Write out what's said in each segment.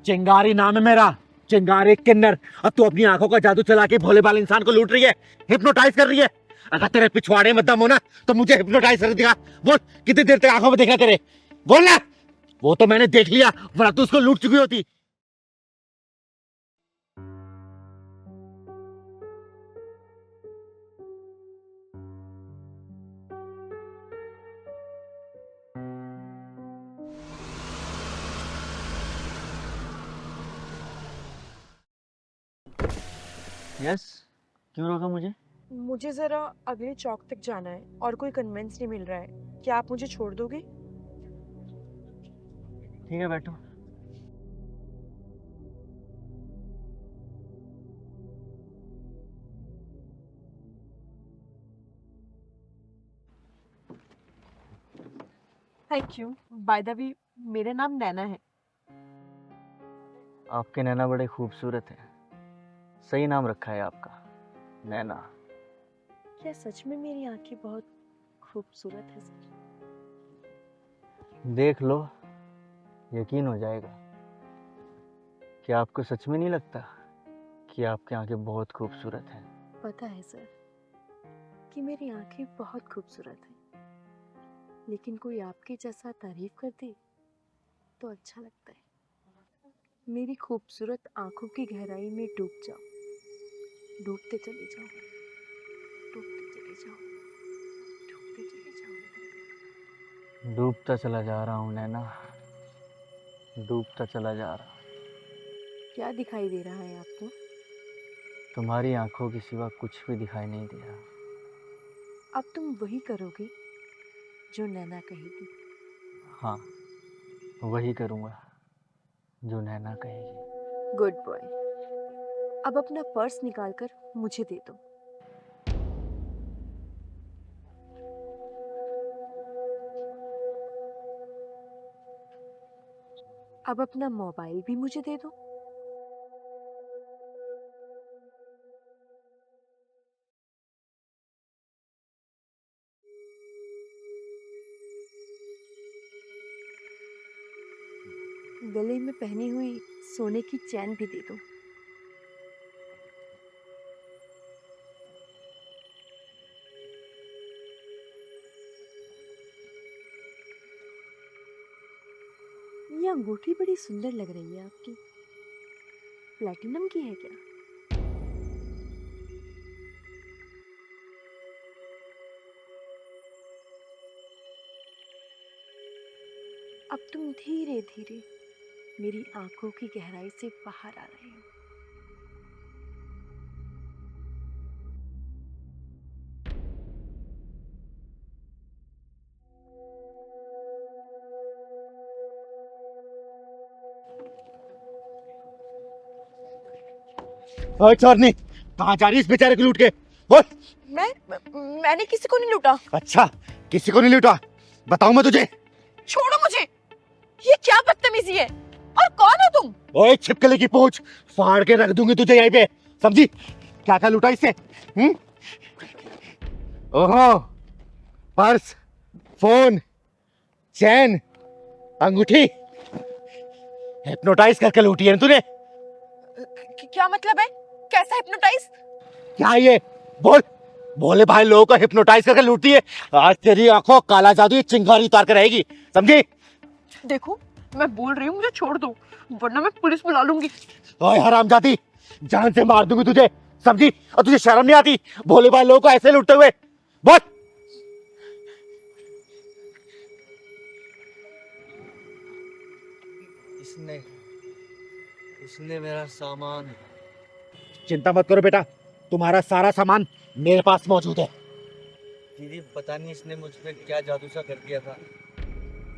चिंगारी नाम है मेरा, चिंगारी किन्नर। अब तू अपनी आंखों का जादू चला के भोले भाले इंसान को लूट रही है, हिप्नोटाइज कर रही है। अगर तेरे पिछवाड़े में दम हो ना तो मुझे हिप्नोटाइज कर दिखा। बोल कितनी देर तक आंखों में देखा तेरे, बोल ना। वो तो मैंने देख लिया, वरना तू उसको लूट चुकी होती। यस, क्यों रोका मुझे? मुझे ज़रा अगले चौक तक जाना है और कोई कन्वेंस नहीं मिल रहा है। क्या आप मुझे छोड़ दोगे? ठीक है, बैठो। Thank you. By the way, मेरा नाम नैना है। आपके नैना बड़े खूबसूरत हैं। सही नाम रखा है आपका, नैना। क्या सच में मेरी आंखें बहुत खूबसूरत है सर? देख लो, यकीन हो जाएगा। क्या आपको सच में नहीं लगता कि आपकी आंखें बहुत खूबसूरत हैं? पता है सर कि मेरी आंखें बहुत खूबसूरत हैं, लेकिन कोई आपके जैसा तारीफ कर दे तो अच्छा लगता है। मेरी खूबसूरत आंखों की गहराई में डूब जाओ, डूबते चले जाओ, डूबते चले जाओ, डूबते चले जाओ। डूबता चला जा रहा हूँ नैना, डूबता चला जा रहा हूँ। क्या दिखाई दे रहा है आपको? तुम्हारी आंखों के सिवा कुछ भी दिखाई नहीं दे रहा। अब तुम वही करोगे जो नैना कहेगी। हाँ, वही करूँगा जो नैना कहेगी। Good boy. अब अपना पर्स निकालकर मुझे दे दो। अब अपना मोबाइल भी मुझे दे दो। गले में पहनी हुई सोने की चैन भी दे दो। ये अंगूठी बड़ी सुंदर लग रही है आपकी। प्लैटिनम की है क्या? अब तुम धीरे धीरे मेरी आंखों की गहराई से बाहर आ रहे हो। ओए चोरनी, कहाँ जा रही है इस बेचारे को लूट के? बोल। मैंने किसी को नहीं लूटा। अच्छा, किसी को नहीं लूटा? बताऊं मैं तुझे? छोड़ो मुझे। ये क्या बदतमीजी है? और कौन हो तुम? ओए छिपकली की पूंछ, फाड़ के रख दूंगी तुझे यहीं पे, समझी? क्या क्या लूटा इससे? ओहो, पर्स, फोन, चैन, अंगूठी, हिप्नोटाइज करके लूटी है ना तूने? क्या मतलब है? कैसा हिप्नोटाइज? क्या ये? बोल। भोले भाई लोगों को हिप्नोटाइज करके लूटती है। आज तेरी आंखों काला जादू ये चिंगारी उतार कर रहेगी, समझी? देखो, मैं बोल रही हूँ मुझे छोड़ दो, वरना मैं पुलिस बुला लूंगी। ओए हरामजादी, जान से मार दूंगी तुझे, समझी? और तुझे शर्म नहीं आती भोले भाई लोगों को ऐसे लूटते हुए? बोल। इसने इसने मेरा सामान। चिंता मत करो बेटा, तुम्हारा सारा सामान मेरे पास मौजूद है। दीदी, पता नहीं इसने मुझ पे क्या जादू सा कर दिया था,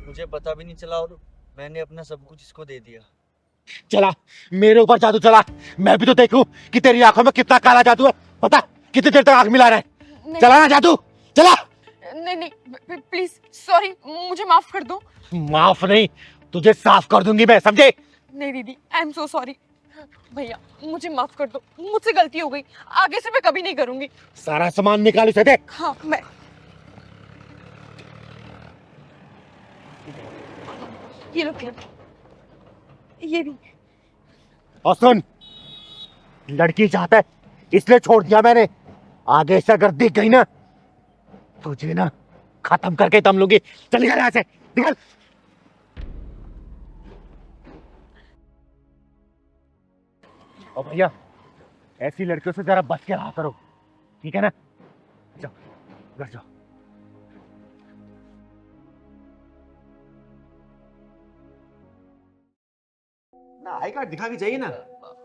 मुझे पता भी नहीं चला और मैंने अपना सब कुछ इसको दे दिया। चला, मेरे ऊपर जादू चला। मैं भी तो देखूं कि तेरी आंखों में कितना काला जादू है। पता कितनी देर तक आंख मिला रहा है? चला ना जादू, चला। नहीं नहीं, प्लीज सॉरी, मुझे माफ कर दो। माफ नहीं, तुझे साफ कर दूंगी मैं, समझे? नहीं दीदी, आई एम सो सॉरी। भैया मुझे माफ कर दो, मुझसे गलती हो गई, आगे से मैं कभी नहीं करूंगी। सारा सामान निकाल इसे दे। हाँ, मैं ये लो, ये भी। और सुन, लड़की चाहता है इसलिए छोड़ दिया मैंने, आगे से अगर दिख गई ना तुझे ना खत्म करके दम लूंगी। चल निकल यहाँ से, निकल। और भैया ऐसी लड़कियों से जरा बच के रहा करो, ठीक है ना? जाओ घर जाओ। ना आई कार्ड दिखा के जाइए ना।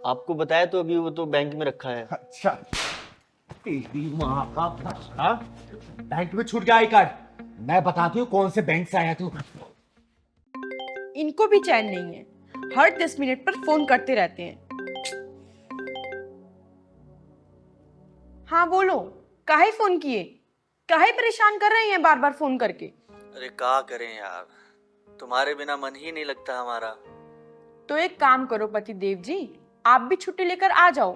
आपको बताया तो अभी वो तो बैंक में रखा है। अच्छा, तेरी माँ का फटा, बैंक में छूट गया आई कार्ड। मैं बताती हूँ कौन से बैंक से आया तू। इनको भी चैन नहीं है, हर 10 मिनट पर फोन करते रहते हैं। हाँ बोलो, काहे फोन किए? काहे परेशान कर रहे हैं बार बार फोन करके? अरे क्या करें यार, तुम्हारे बिना मन ही नहीं लगता हमारा। तो एक काम करो पति देव जी, आप भी छुट्टी लेकर आ जाओ,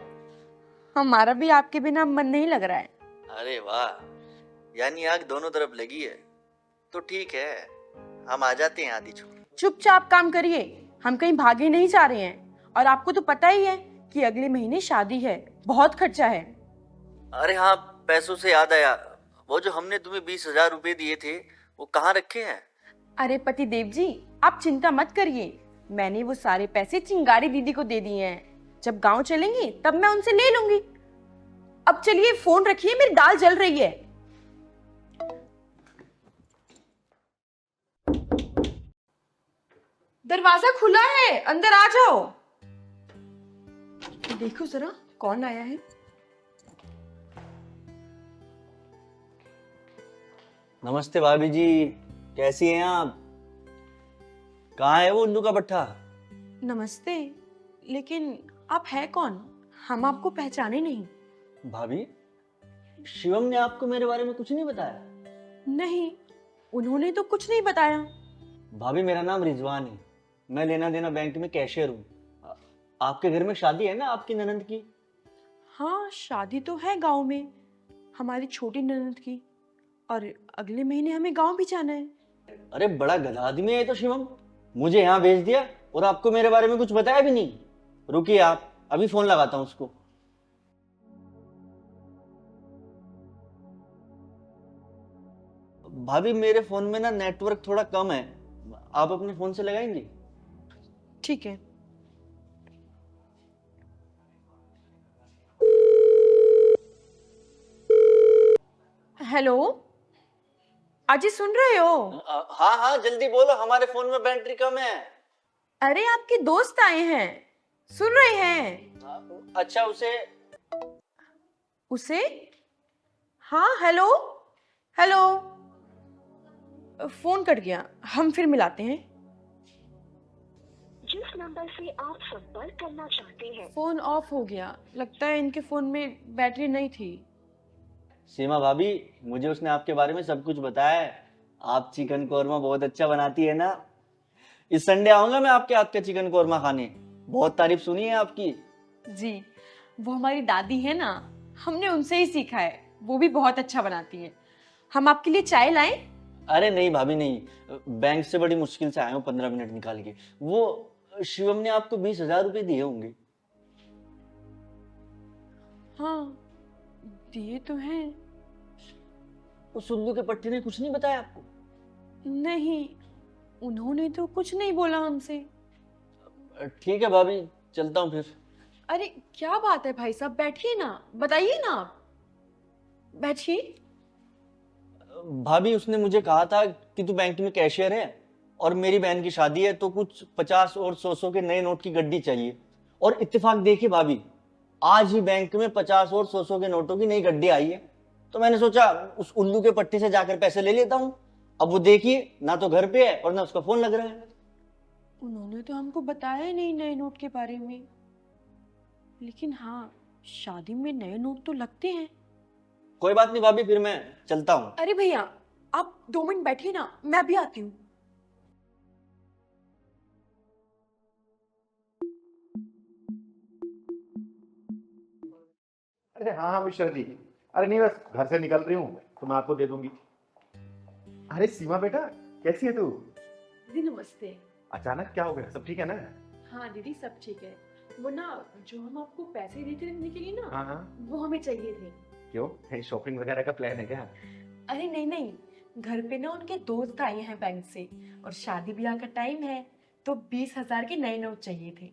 हमारा भी आपके बिना मन नहीं लग रहा है। अरे वाह, यानी आग दोनों तरफ लगी है। तो ठीक है, हम आ जाते हैं आधी छुट्टी। चुपचाप काम करिए, हम कहीं भागे नहीं जा रहे हैं। और आपको तो पता ही है कि अगले महीने शादी है, बहुत खर्चा है। अरे हाँ, पैसों से याद आया, वो जो हमने तुम्हें 20,000 रुपए दिए थे वो कहाँ रखे हैं? अरे पति देव जी, आप चिंता मत करिए, मैंने वो सारे पैसे चिंगारी दीदी को दे दिए हैं। जब गांव चलेंगे तब मैं उनसे ले लूंगी। अब चलिए फोन रखिए, मेरी दाल जल रही है। दरवाजा खुला है, अंदर आ जाओ। देखो जरा कौन आया है। नमस्ते भाभी जी, कैसी हैं आप? कहाँ है वो उल्लू का पट्टा? नमस्ते, लेकिन आप है कौन? हम आपको पहचाने नहीं। भाभी, शिवम ने आपको मेरे बारे में कुछ नहीं बताया? नहीं, उन्होंने तो कुछ नहीं बताया। भाभी मेरा नाम रिजवान है, मैं लेना देना बैंक में कैशियर हूँ। आपके घर में शादी है ना आपकी ननंद की? हाँ, शादी तो है गांव में, हमारी छोटी ननद की, और अगले महीने हमें गांव भी जाना है। अरे बड़ा गधा आदमी है तो शिवम, मुझे यहाँ भेज दिया और आपको मेरे बारे में कुछ बताया भी नहीं। रुकिए आप, अभी फोन लगाता हूँ उसको। भाभी मेरे फोन में ना नेटवर्क थोड़ा कम है, आप अपने फोन से लगाएंगे? ठीक है। हेलो, अजी सुन रहे हो? हाँ हाँ जल्दी बोलो, हमारे फोन में बैटरी कम है। अरे आपके दोस्त आए हैं, सुन रहे हैं? अच्छा, उसे उसे? हाँ, हेलो हेलो। फोन कट गया, हम फिर मिलाते हैं। जिस नंबर से आप संपर्क करना चाहते हैं फोन ऑफ हो गया, लगता है इनके फोन में बैटरी नहीं थी। सीमा भाभी, मुझे उसने आपके बारे में सब कुछ बताया है। आप चिकन कोरमा बहुत अच्छा बनाती है ना। इस संडे आऊंगा मैं आपके हाथ का चिकन कोरमा खाने, बहुत तारीफ सुनी है आपकी। जी, वो हमारी दादी है ना, हमने उनसे ही सीखा है, वो भी बहुत अच्छा बनाती है। हम आपके लिए चाय लाएं? अरे नहीं भाभी नहीं, बैंक से बड़ी मुश्किल से आया हूँ 15 मिनट निकाल के। वो शिवम ने आपको 20,000 रुपए दिए होंगे। हाँ, दिए तो हैं। उस उल्लू के पट्टी ने कुछ नहीं बताया आपको? नहीं, उन्होंने तो कुछ नहीं बोला हमसे। ठीक है भाभी, चलता हूँ फिर। अरे क्या बात है भाई साहब, बैठिए ना, बताइए ना आप, बैठिए। भाभी उसने मुझे कहा था कि तू बैंक में कैशियर है और मेरी बहन की शादी है, तो कुछ 50 और 100 के नए नोट की गड्डी चाहिए। और इत्तेफाक देखिए भाभी, आज ही बैंक में 50 और 100 के नोटों की नई गड्डी आई है। तो मैंने सोचा उस उल्लू के पट्टी से जाकर पैसे ले लेता हूँ। अब वो देखिए, ना तो घर पे है और ना उसका फोन लग रहा है। उन्होंने तो हमको बताया ही नहीं नए नोट के बारे में, लेकिन हाँ, शादी में नए नोट तो लगते हैं। कोई बात नहीं भाभी, फिर मैं चलता हूँ। अरे भैया, आप 2 मिनट बैठिए ना, मैं भी आती हूँ। अरे हाँ हाँ मिश्रा जी, अरे नहीं बस घर से निकल रही हूँ तो मैं आपको दे दूंगी। अरे सीमा बेटा, कैसी है तू? दीदी नमस्ते। अचानक क्या हो गया, सब ठीक है ना? हाँ दीदी, सब ठीक है। वो ना जो हम आपको पैसे देते रहने के लिए ना हाँ हाँ, वो हमें चाहिए थे। क्यों शॉपिंग वगैरह का प्लान है क्या? अरे नहीं नहीं, घर पे ना उनके दोस्त आए हैं बैंक से और शादी ब्याह का टाइम है, तो 20,000 के नए नोट चाहिए थे।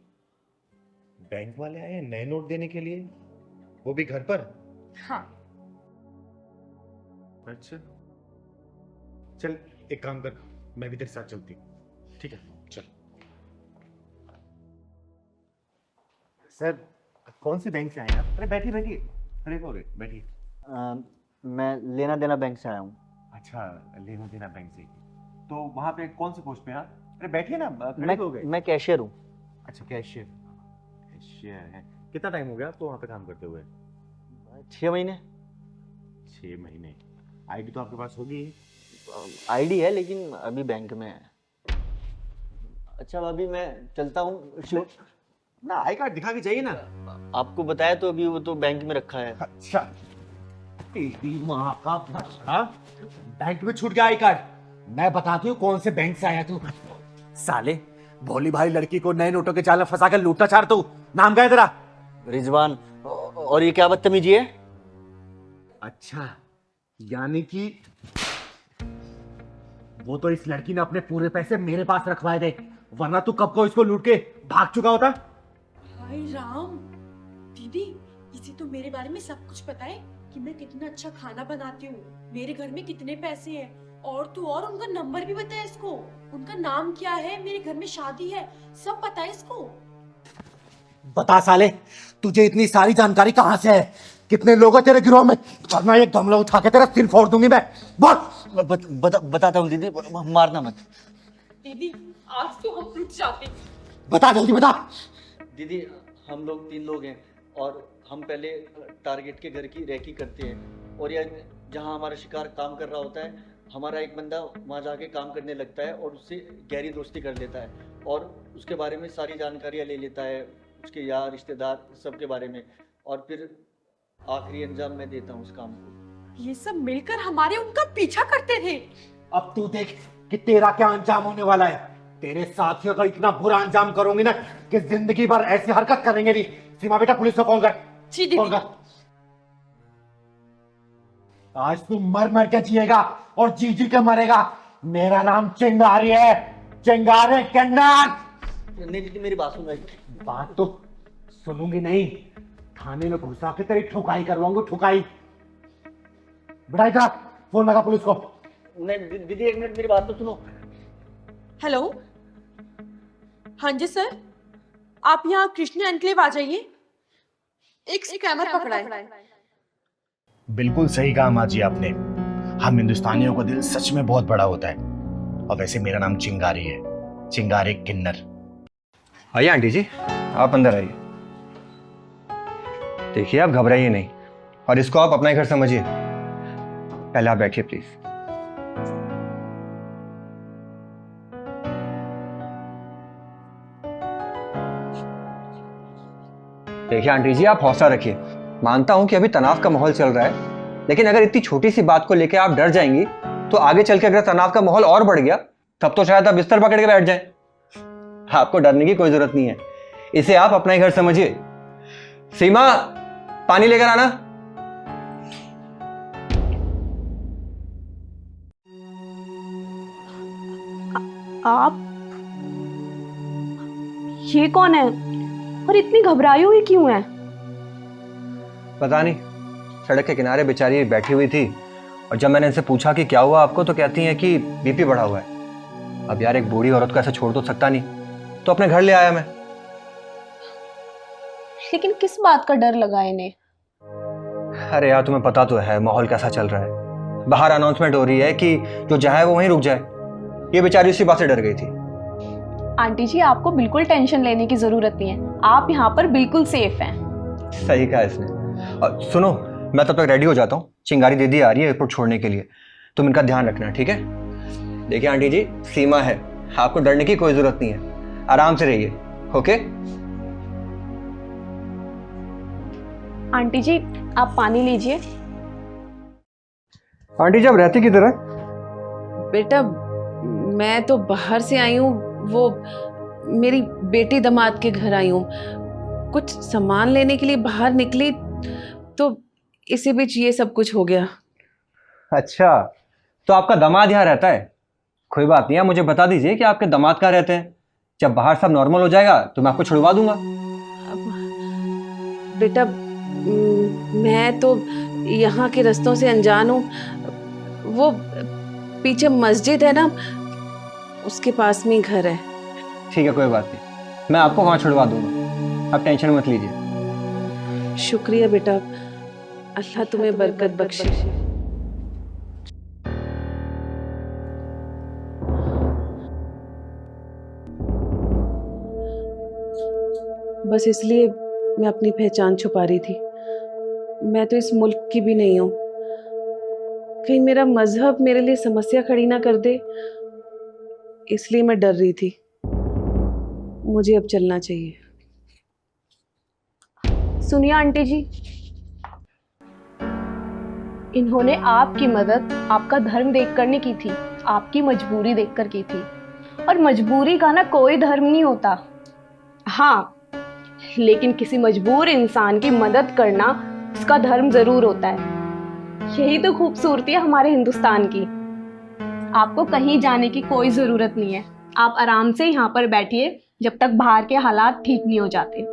बैंक वाले आए हैं नए नोट देने के लिए, वो भी घर पर? हाँ। अच्छा चल एक काम कर, मैं भी तेरे साथ चलती हूँ। ठीक है चल। सर कौन सी बैंक से आए आप? अरे बैठिए बैठिए, अरे हो बैठिए। मैं लेना देना बैंक से आया हूँ। अच्छा लेना देना बैंक से, तो वहाँ पे कौन से पोस्ट पे हैं आप? अरे बैठिए ना, खड़े हो गए। मैं कैशियर हूँ। अच्छा कैशियर, कैशियर है। कितना टाइम हो गया आपको वहाँ पे काम करते हुए? 6 महीने। 6 महीने। आईडी तो आपके पास होगी? आईडी है लेकिन अभी बैंक में है। अच्छा भाभी मैं चलता हूँ। ना आई कार्ड दिखा के चाहिए ना। आपको बताया तो अभी वो तो बैंक में रखा है। अच्छा तेरी माँ का भला, बैंक में छूट गया आई कार्ड। मैं बताती हूँ कौन से बैंक से आया तू। साले भोली भाई लड़की को नए नोटों के जाल में फंसा कर लूटना चाह तू। नाम क्या है तेरा? रिजवान। और ये क्या बदतमीजी है? अच्छा यानी कि वो तो इस लड़की ने अपने पूरे पैसे मेरे पास रखवाए थे, वरना तू कब को इसको लूट के भाग चुका होता। हाय राम, दीदी इसे तो मेरे बारे में सब कुछ पता है कि मैं कितना अच्छा खाना बनाती हूँ, मेरे घर में कितने पैसे हैं, और तो और उनका नंबर भी पता है इसको, उनका नाम क्या है, मेरे घर में शादी है, सब पता है इसको। बता साले तुझे इतनी सारी जानकारी कहां से है? कितने लोग हैं तेरे गिरोह में? वरना ये गमला उठा के तेरा सिर फोड़ दूंगी मैं। बोल। बताता हूँ दीदी, मारना मत। दीदी आज तो हम रुक जाते। बता जल्दी बता। दीदी हम लोग 3 लोग हैं और हम पहले टारगेट के घर की रेकी करते हैं, और यह जहाँ हमारा शिकार काम कर रहा होता है, हमारा एक बंदा वहाँ जाके काम करने लगता है और उससे गहरी दोस्ती कर लेता है और उसके बारे में सारी जानकारियाँ ले लेता है, उसके यार रिश्तेदार सबके बारे में, और फिर आखिरी अंजाम मैं देता हूँ उस काम को। ये सब मिलकर हमारे उनका पीछा करते थे। अब तू देख कि तेरा क्या अंजाम होने वाला है। तेरे साथियों का इतना बुरा अंजाम करूंगी ना कि जिंदगी भर ऐसी हरकत करेंगे नहीं। सीमा बेटा पुलिस को फोन कर। जी दीदी। फोन कर। आज तू मर मर के जिएगा और जी जी के मरेगा। मेरा नाम चिंगारी है, चिंगारे किन्नर। नहीं दीदी मेरी बात सुन भाई। बात तो सुनूंगी नहीं, थाने में घुसा के तेरी ठुकाई करवाऊंगी, ठुकाई। बढ़ाई जा, फोन लगा पुलिस को। नहीं दीदी 1 मिनट मेरी बात तो सुनो। हेलो, हाँ जी सर, आप यहाँ कृष्ण एनक्लेव आ जाइए, एक स्कैमर पकड़ा है। बिल्कुल सही कहा माँ जी आपने। हम हिंदुस्तानियों का दिल सच में बहुत बड़ा होता है। और वैसे मेरा नाम चिंगारी है, चिंगारी किन्नर। आइए आंटी जी, आप अंदर आइए। देखिए आप घबराइए नहीं और इसको आप अपना ही घर समझिए। पहले आप बैठिए प्लीज। देखिए आंटी जी, आप हौसला रखिए। मानता हूं कि अभी तनाव का माहौल चल रहा है, लेकिन अगर इतनी छोटी सी बात को लेकर आप डर जाएंगी तो आगे चल के अगर तनाव का माहौल और बढ़ गया तब तो शायद आप बिस्तर पकड़ के बैठ जाएं। आपको डरने की कोई जरूरत नहीं है, इसे आप अपना ही घर समझिए। सीमा, पानी लेकर आना। आप ये कौन है और इतनी घबराई हुई क्यों है? पता नहीं, सड़क के किनारे बेचारी बैठी हुई थी और जब मैंने इनसे पूछा कि क्या हुआ आपको तो कहती हैं कि बीपी बढ़ा हुआ है। अब यार एक बूढ़ी औरत को ऐसे छोड़ तो सकता नहीं, तो अपने घर ले आया मैं। लेकिन किस बात का डर लगा इन्हें? अरे यार तुम्हें पता तो है माहौल कैसा चल रहा है। बाहर अनाउंसमेंट हो रही है कि जो जहाँ है वो वहीं रुक जाए। ये बेचारी उसी बात से डर गई थी। आंटी जी आपको बिल्कुल टेंशन लेने की जरूरत नहीं है, आप यहाँ पर बिल्कुल सेफ हैं। सही कहा इसने। और सुनो, मैं तब तक रेडी हो जाता हूँ, चिंगारी दीदी आ रही है एयरपोर्ट छोड़ने के लिए, तुम इनका ध्यान रखना ठीक है। देखिए आंटी जी, सीमा है, आपको डरने की कोई जरूरत नहीं है, आराम से रहिए। ओके आंटी जी आप पानी लीजिए। आंटी जी आप रहती किधर है? बेटा मैं तो बाहर से आई हूँ, वो मेरी बेटी दामाद के घर आई हूँ। कुछ सामान लेने के लिए बाहर निकली तो इसी बीच ये सब कुछ हो गया। अच्छा, तो आपका दामाद यहाँ रहता है? कोई बात नहीं, आप मुझे बता दीजिए कि आपके दामाद कहाँ रहते हैं। जब बाहर सब नॉर्मल हो जाएगा तो मैं आपको छुड़वा दूंगा। बेटा मैं तो यहाँ के रास्तों से अनजान हूँ। वो पीछे मस्जिद है ना, उसके पास में ही घर है। ठीक है, कोई बात नहीं, मैं आपको वहाँ छुड़वा दूंगा, आप टेंशन मत लीजिए। शुक्रिया बेटा, अल्लाह तुम्हें बरकत बख्शे। बस इसलिए मैं अपनी पहचान छुपा रही थी। मैं तो इस मुल्क की भी नहीं हूँ। कहीं मेरा मजहब मेरे लिए समस्या खड़ी ना कर दे, इसलिए मैं डर रही थी। मुझे अब चलना चाहिए। सुनिए आंटी जी, इन्होंने आपकी मदद आपका धर्म देखकर नहीं की थी, आपकी मजबूरी देखकर की थी। और मजबूरी का ना कोई धर्म नहीं होता। हाँ, लेकिन किसी मजबूर इंसान की मदद करना उसका धर्म जरूर होता है। यही तो खूबसूरती है हमारे हिंदुस्तान की। आपको कहीं जाने की कोई जरूरत नहीं है। आप आराम से यहाँ पर बैठिए जब तक बाहर के हालात ठीक नहीं हो जाते।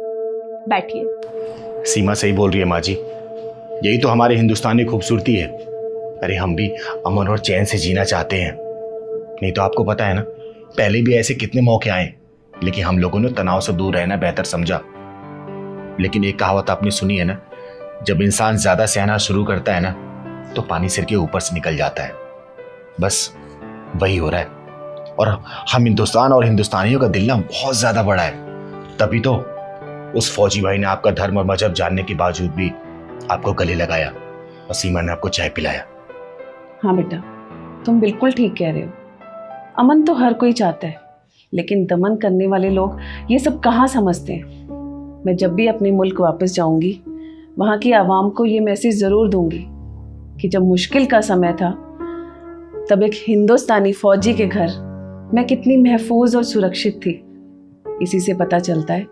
बैठिए। सीमा सही बोल रही है माँ जी, यही तो हमारे हिंदुस्तान की खूबसूरती है। अरे हम भी अमन और चैन से जीना चाहते हैं। नहीं तो आपको पता है ना, पहले भी ऐसे कितने मौके आए, लेकिन हम लोगों ने तनाव से दूर रहना बेहतर समझा। लेकिन एक कहावत आपने सुनी है ना, जब इंसान ज्यादा सहना शुरू करता है ना तो पानी सिर के ऊपर से निकल जाता है। बस वही हो रहा है। और हम हिंदुस्तान और हिंदुस्तानियों का दिल ना बहुत ज्यादा बड़ा है। तभी तो उस फौजी भाई ने आपका धर्म और मजहब जानने के बावजूद भी आपको गले लगाया और सीमा ने आपको चाय पिलाया। हाँ बेटा, तुम बिल्कुल ठीक कह रहे हो। अमन तो हर कोई चाहता है, लेकिन दमन करने वाले लोग ये सब कहाँ समझते हैं। मैं जब भी अपने मुल्क वापस जाऊंगी, वहाँ की आवाम को ये मैसेज ज़रूर दूंगी कि जब मुश्किल का समय था तब एक हिंदुस्तानी फौजी के घर मैं कितनी महफूज और सुरक्षित थी। इसी से पता चलता है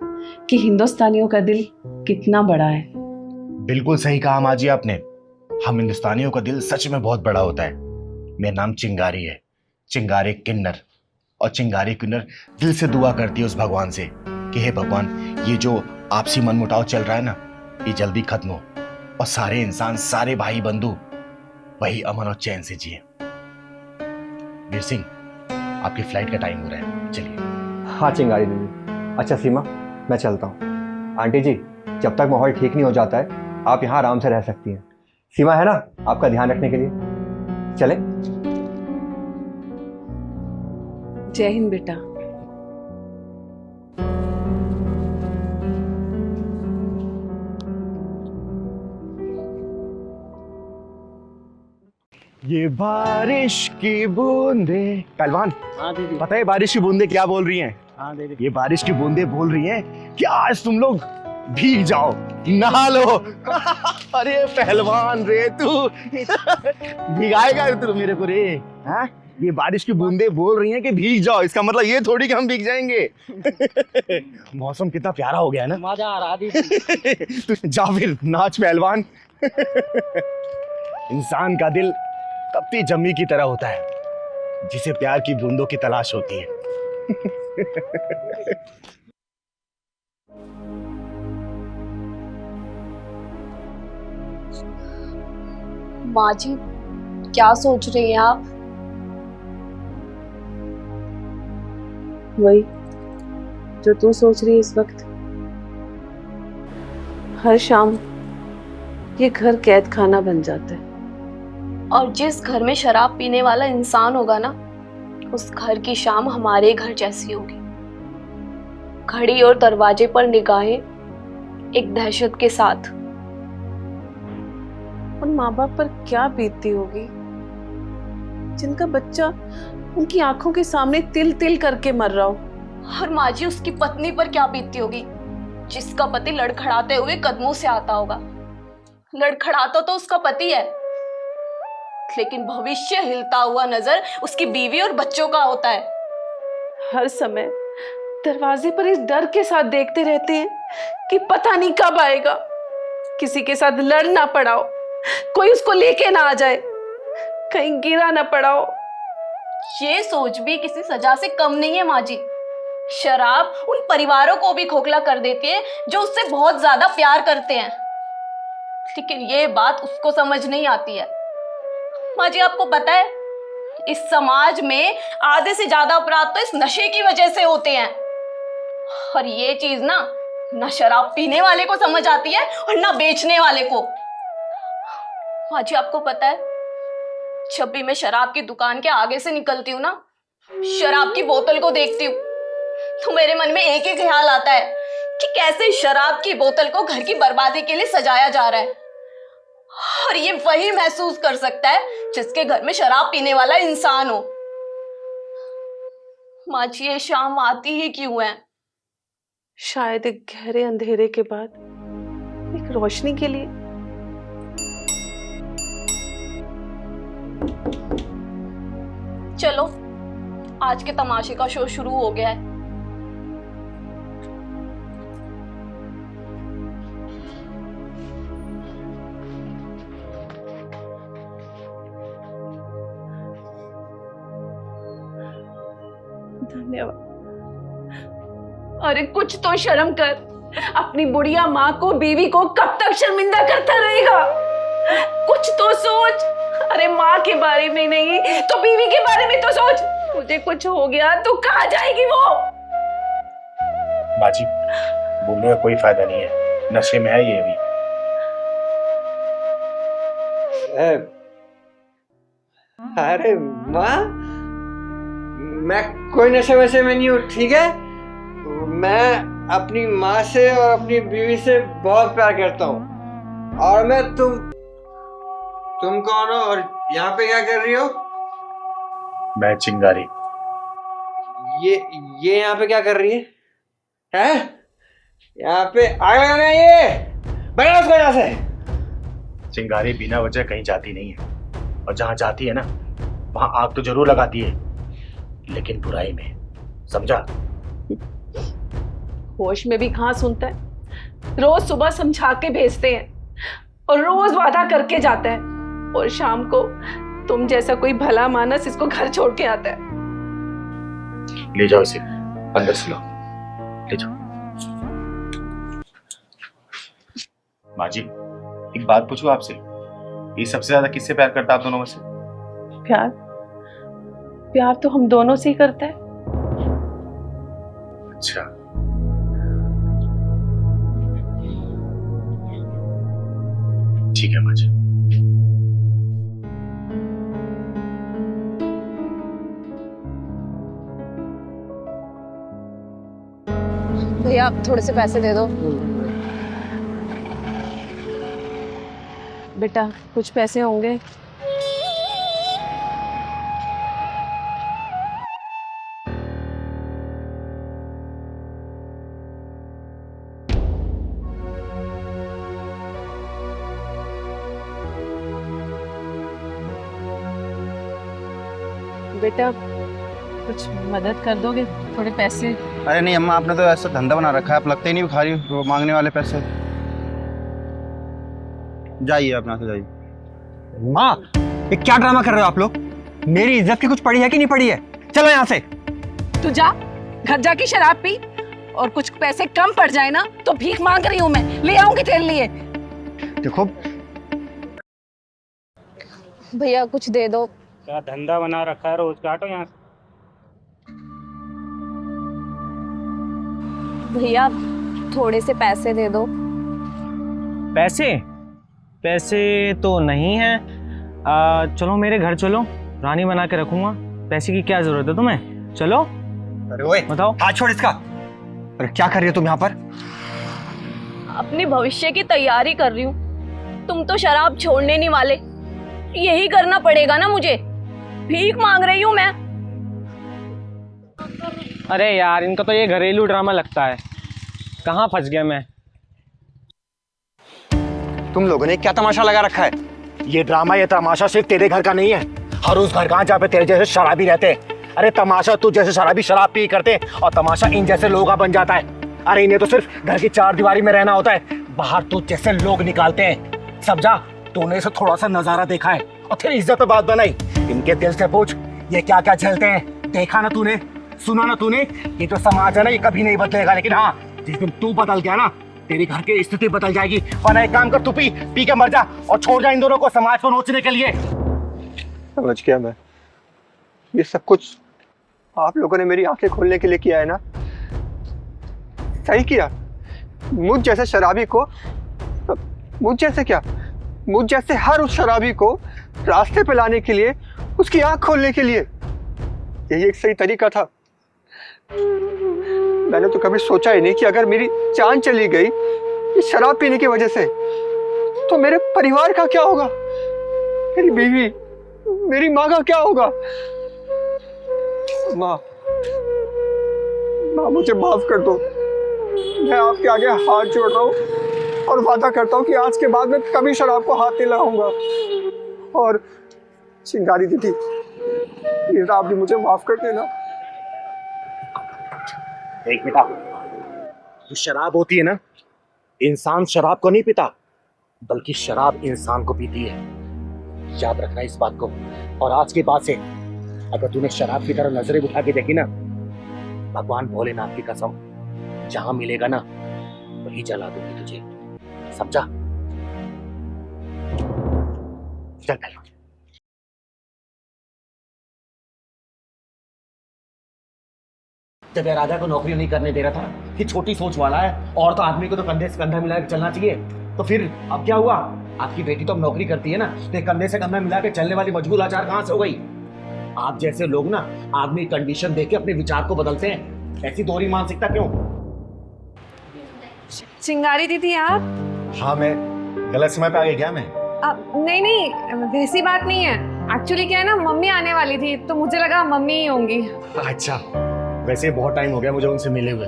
कि हिंदुस्तानियों का दिल कितना बड़ा है। बिल्कुल सही कहा माँ जी आपने। हम हिंदुस्तानियों का दिल सच में बहुत बड़ा होता है। मेरा नाम चिंगारी है, चिंगारी किन्नर। और चिंगारी किन्नर दिल से दुआ करती है उस भगवान से कि हे भगवान, ये जो आपसी मनमुटाव चल रहा है ना, ये जल्दी खत्म हो और सारे इंसान, सारे भाई बंधु वही अमन और चैन से जिए। वीर सिंह, आपकी फ्लाइट का टाइम हो रहा है, चलिए। हाँ चिंगारी दीदी। अच्छा सीमा, मैं चलता हूँ। आंटी जी, जब तक माहौल ठीक नहीं हो जाता है आप यहाँ आराम से रह सकती हैं। सीमा है ना आपका ध्यान रखने के लिए। चले। जय हिंद बेटा। ये बारिश की बूंदे। पहलवान, हाँ दीदी। पता है बारिश की बूंदे क्या बोल रही हैं? हाँ दीदी। ये बारिश की बूंदे बोल रही हैं कि आज तुम लोग भीग जाओ, नहा लो। अरे पहलवान रे तू, भिगाएगा तू मेरे को रे? हाँ, ये बारिश की बूंदे बोल रही हैं कि भीग जाओ, इसका मतलब ये थोड़ी कि हम भीग जाएंगे। मौसम कितना प्यारा हो गया है ना। मजा आ रहा दीदी। तू जा फिर नाच पहलवान। इंसान का दिल तपती जमी की तरह होता है जिसे प्यार की बूंदों की तलाश होती है। माँ जी, क्या सोच रही हैं आप? वही जो तू सोच रही है इस वक्त। हर शाम ये घर कैद खाना बन जाता है। और जिस घर में शराब पीने वाला इंसान होगा ना, उस घर की शाम हमारे घर जैसी होगी। घड़ी और दरवाजे पर निगाहें एक दहशत के साथ। उन माँ बाप पर क्या बीतती होगी जिनका बच्चा उनकी आंखों के सामने तिल तिल करके मर रहा हो। और माँ जी, उसकी पत्नी पर क्या बीतती होगी जिसका पति लड़खड़ाते हुए कदमों से आता होगा। लड़खड़ाता तो उसका पति है, लेकिन भविष्य हिलता हुआ नजर उसकी बीवी और बच्चों का होता है। हर समय दरवाजे पर इस डर के साथ देखते रहते हैं कि पता नहीं कब आएगा, किसी के साथ लड़ ना पड़ा हो, कोई उसको लेके ना आ जाए, कहीं गिरा ना पड़ा हो। ये सोच भी किसी सजा से कम नहीं है माँ जी। शराब उन परिवारों को भी खोखला कर देती है जो उससे बहुत ज्यादा प्यार करते हैं, लेकिन ये बात उसको समझ नहीं आती है। माँ जी आपको पता है, इस समाज में आधे से ज्यादा अपराध तो इस नशे की वजह से होते हैं, और ये चीज ना शराब पीने वाले को समझ आती है और ना बेचने वाले को। माँ जी आपको पता है, जब भी मैं शराब की दुकान के आगे से निकलती हूँ ना, शराब की बोतल को देखती हूँ, तो मेरे मन में एक ही ख्याल आता है कि कैसे शराब की बोतल को घर की बर्बादी के लिए सजाया जा रहा है। और ये वही महसूस कर सकता है जिसके घर में शराब पीने वाला इंसान हो। माँ जी ये शाम आती ही क्यों है? शायद एक गहरे अंधेरे के बाद एक रोशनी के लिए। चलो आज के तमाशे का शो शुरू हो गया है। धन्यवाद। अरे कुछ तो शर्म कर, अपनी बुढ़िया माँ को, बीवी को कब तक शर्मिंदा करता रहेगा? कुछ तो सोच। अरे माँ के बारे में नहीं तो बीवी के बारे में तो सोच। मुझे कुछ हो गया तो कहाँ जाएगी वो? बाजी, बोलने का कोई फायदा नहीं है, नशे में है ये भी। अरे माँ, मैं कोई नशे वशे में नहीं हूँ, ठीक है? मैं अपनी माँ से और अपनी बीवी से बहुत प्यार करता हूँ। और मैं तुम कौन हो और यहाँ पे क्या कर रही हो? मैं चिंगारी। ये यहाँ पे क्या कर रही है? हैं? यहाँ पे आग लगाना है ये? बना उसको यहाँ से। चिंगारी बिना वजह कहीं जाती नहीं है, और जहां जाती है ना वहां आग तो जरूर लगाती है, लेकिन बुराई में, समझा? होश में भी कहाँ सुनता है। रोज सुबह समझा के भेजते हैं और रोज वादा करके जाता है, और शाम को तुम जैसा कोई भला मानस इसको घर छोड़ के आता है। ले जाओ इसे, अंदर से लो, ले जाओ। माँ जी, एक बात पूछूं आपसे, ये सबसे ज्यादा किससे प्यार करता है आप दोनों में से? प्यार तो हम दोनों से ही करता है। अच्छा, ठीक है माँ जी। भैया आप थोड़े से पैसे दे दो। बेटा कुछ पैसे होंगे? बेटा कुछ मदद कर दोगे, थोड़े पैसे? अरे नहीं अम्मा, आपने तो ऐसा धंधा बना रखा है, आप लगते ही नहीं भिखारी वो मांगने वाले पैसे। जाइए अपना से जाइए। माँ, ये क्या ड्रामा कर रहे हो आप लोग? मेरी इज्जत की कुछ पड़ी है कि नहीं पड़ी है? चलो यहाँ से। तू जा, घर जाके शराब पी, और कुछ पैसे कम पड़ जाए ना तो भीख मांग रही हूँ मैं, ले आऊंगी तेरे लिए। देखो भैया कुछ दे दो। क्या धंधा बना रखा है, रोज काटो यहाँ से। भैया थोड़े से पैसे दे दो। पैसे तो नहीं है। चलो मेरे घर चलो, रानी बना के रखूंगा। पैसे की क्या जरूरत है तुम्हें? चलो। अरे ओए, बताओ। हाथ छोड़ इसका। अरे क्या कर रही हो तुम यहाँ पर? अपने भविष्य की तैयारी कर रही हूँ। तुम तो शराब छोड़ने नहीं वाले, यही करना पड़ेगा ना मुझे। भीख मांग रही हूँ मैं। अरे यार, इनका तो ये घरेलू ड्रामा लगता है। कहाँ फंस गया मैं। तुम लोगों ने क्या तमाशा लगा रखा है? ये ड्रामा, ये तमाशा सिर्फ तेरे घर का नहीं है, हर उस घर का जहाँ पे तेरे जैसे शराबी रहते हैं। अरे तमाशा तू जैसे शराबी शराब पी करते हैं और तमाशा इन जैसे लोगों का बन जाता है। अरे इन्हें तो सिर्फ घर की चार दीवारी में रहना होता है, बाहर तू जैसे लोग निकालते हैं। समझा? तूने इसे थोड़ा सा नजारा देखा है और फिर इज्जत पे बात बनाई। इनके दिल से पूछ ये क्या क्या झेलते हैं। देखा ना तूने, सुना ना तूने। ये तो समाज है ना, ये कभी नहीं बदलेगा, लेकिन हाँ जिस दिन तू बदल गया ना तेरी घर की स्थिति बदल जाएगी। वरना एक काम कर, तू पी के मर जा और छोड़ जा इन दोनों को समाज को नोचने के लिए। समझ गया मैं। ये सब कुछ आप लोगों ने मेरी आंखें खोलने के लिए किया है ना? सही किया। मुझ जैसे शराबी को, मुझ जैसे क्या, मुझ जैसे हर उस शराबी को रास्ते पे लाने के लिए, उसकी आंख खोलने के लिए यही एक सही तरीका था। मैंने तो कभी सोचा ही नहीं कि अगर मेरी जान चली गई इस शराब पीने की वजह से तो मेरे परिवार का क्या होगा, मेरी बीवी, मेरी माँ का क्या होगा। माँ, मुझे माफ कर दो। मैं आपके आगे हाथ जोड़ रहा हूँ और वादा करता हूँ कि आज के बाद मैं कभी शराब को हाथ नहीं लगाऊंगा। और चिंगारी दीदी, प्लीज आप भी मुझे माफ कर देना। देख बेटा, जो शराब होती है ना, इंसान शराब को नहीं पीता बल्कि शराब इंसान को पीती है। याद रखना इस बात को। और आज के बाद से अगर तूने शराब की तरह नजरें उठा के देखी ना, भगवान भोलेनाथ की कसम, जहां मिलेगा ना वही जला दूंगी तुझे। समझा? चल पहले। जब राजा को नौकरी नहीं करने दे रहा था कि छोटी सोच वाला है और तो आदमी को तो कंधे से कंधा मिला के चलना चाहिए, तो फिर अब क्या हुआ? आपकी बेटी तो अब नौकरी करती है ना, तो कंधे से कंधा मिला के चलने वाली मजबूर लाचार कहां से हो गई? आप जैसे लोग ना आदमी कंडीशन देख के अपने विचार को बदलते हैं। ऐसी दोहरी मानसिकता क्यों? चिंगारी दीदी आप? हाँ, मैं गलत समय पे आ गया क्या मैं? नहीं, वैसी बात नहीं है। एक्चुअली क्या है ना, मम्मी आने वाली थी तो मुझे लगा मम्मी ही होंगी। अच्छा, वैसे बहुत टाइम हो गया मुझे उनसे मिले हुए।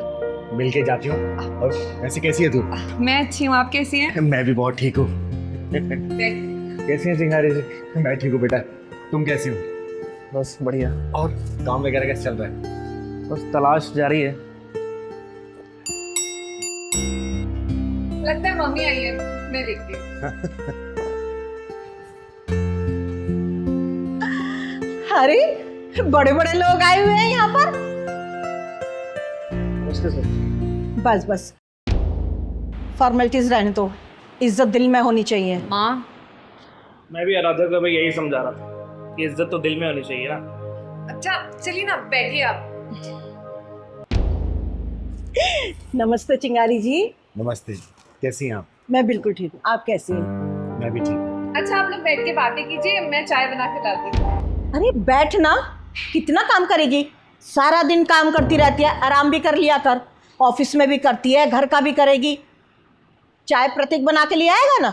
मिल के जाती हूँ। और वैसे कैसी है तू? मैं अच्छी हूँ, आप कैसी हैं? मैं भी बहुत ठीक हूँ। कैसी है चिंगारी जी? मैं ठीक हूँ बेटा, तुम कैसी हो? बस बढ़िया। और काम वगैरह कैसे चल रहा है? बस तलाश जारी है। लगता है मम्मी आई है, मैं देखती हूँ। अरे बड़े बड़े लोग आए हुए हैं यहाँ पर। बस बस फॉर्मेलिटीज रहने दो, इज्जत दिल में होनी चाहिए। माँ, मैं भी आराध्या को भाई यही समझा रहा था कि इज्जत तो दिल में होनी चाहिए ना। अच्छा चलिए ना, बैठिए आप। नमस्ते चिंगारी जी। नमस्ते, कैसी हैं आप? मैं बिल्कुल ठीक हूँ, आप कैसी हैं? मैं भी ठीक। अच्छा आप लोग बैठ के बातें कीजिए, मैं चाय बना के लाती हूँ। अरे बैठ ना, कितना काम करेगी? सारा दिन काम करती रहती है, आराम भी कर लिया कर। ऑफिस में भी करती है, घर का भी करेगी। चाय प्रतीक बना के ले आएगा ना?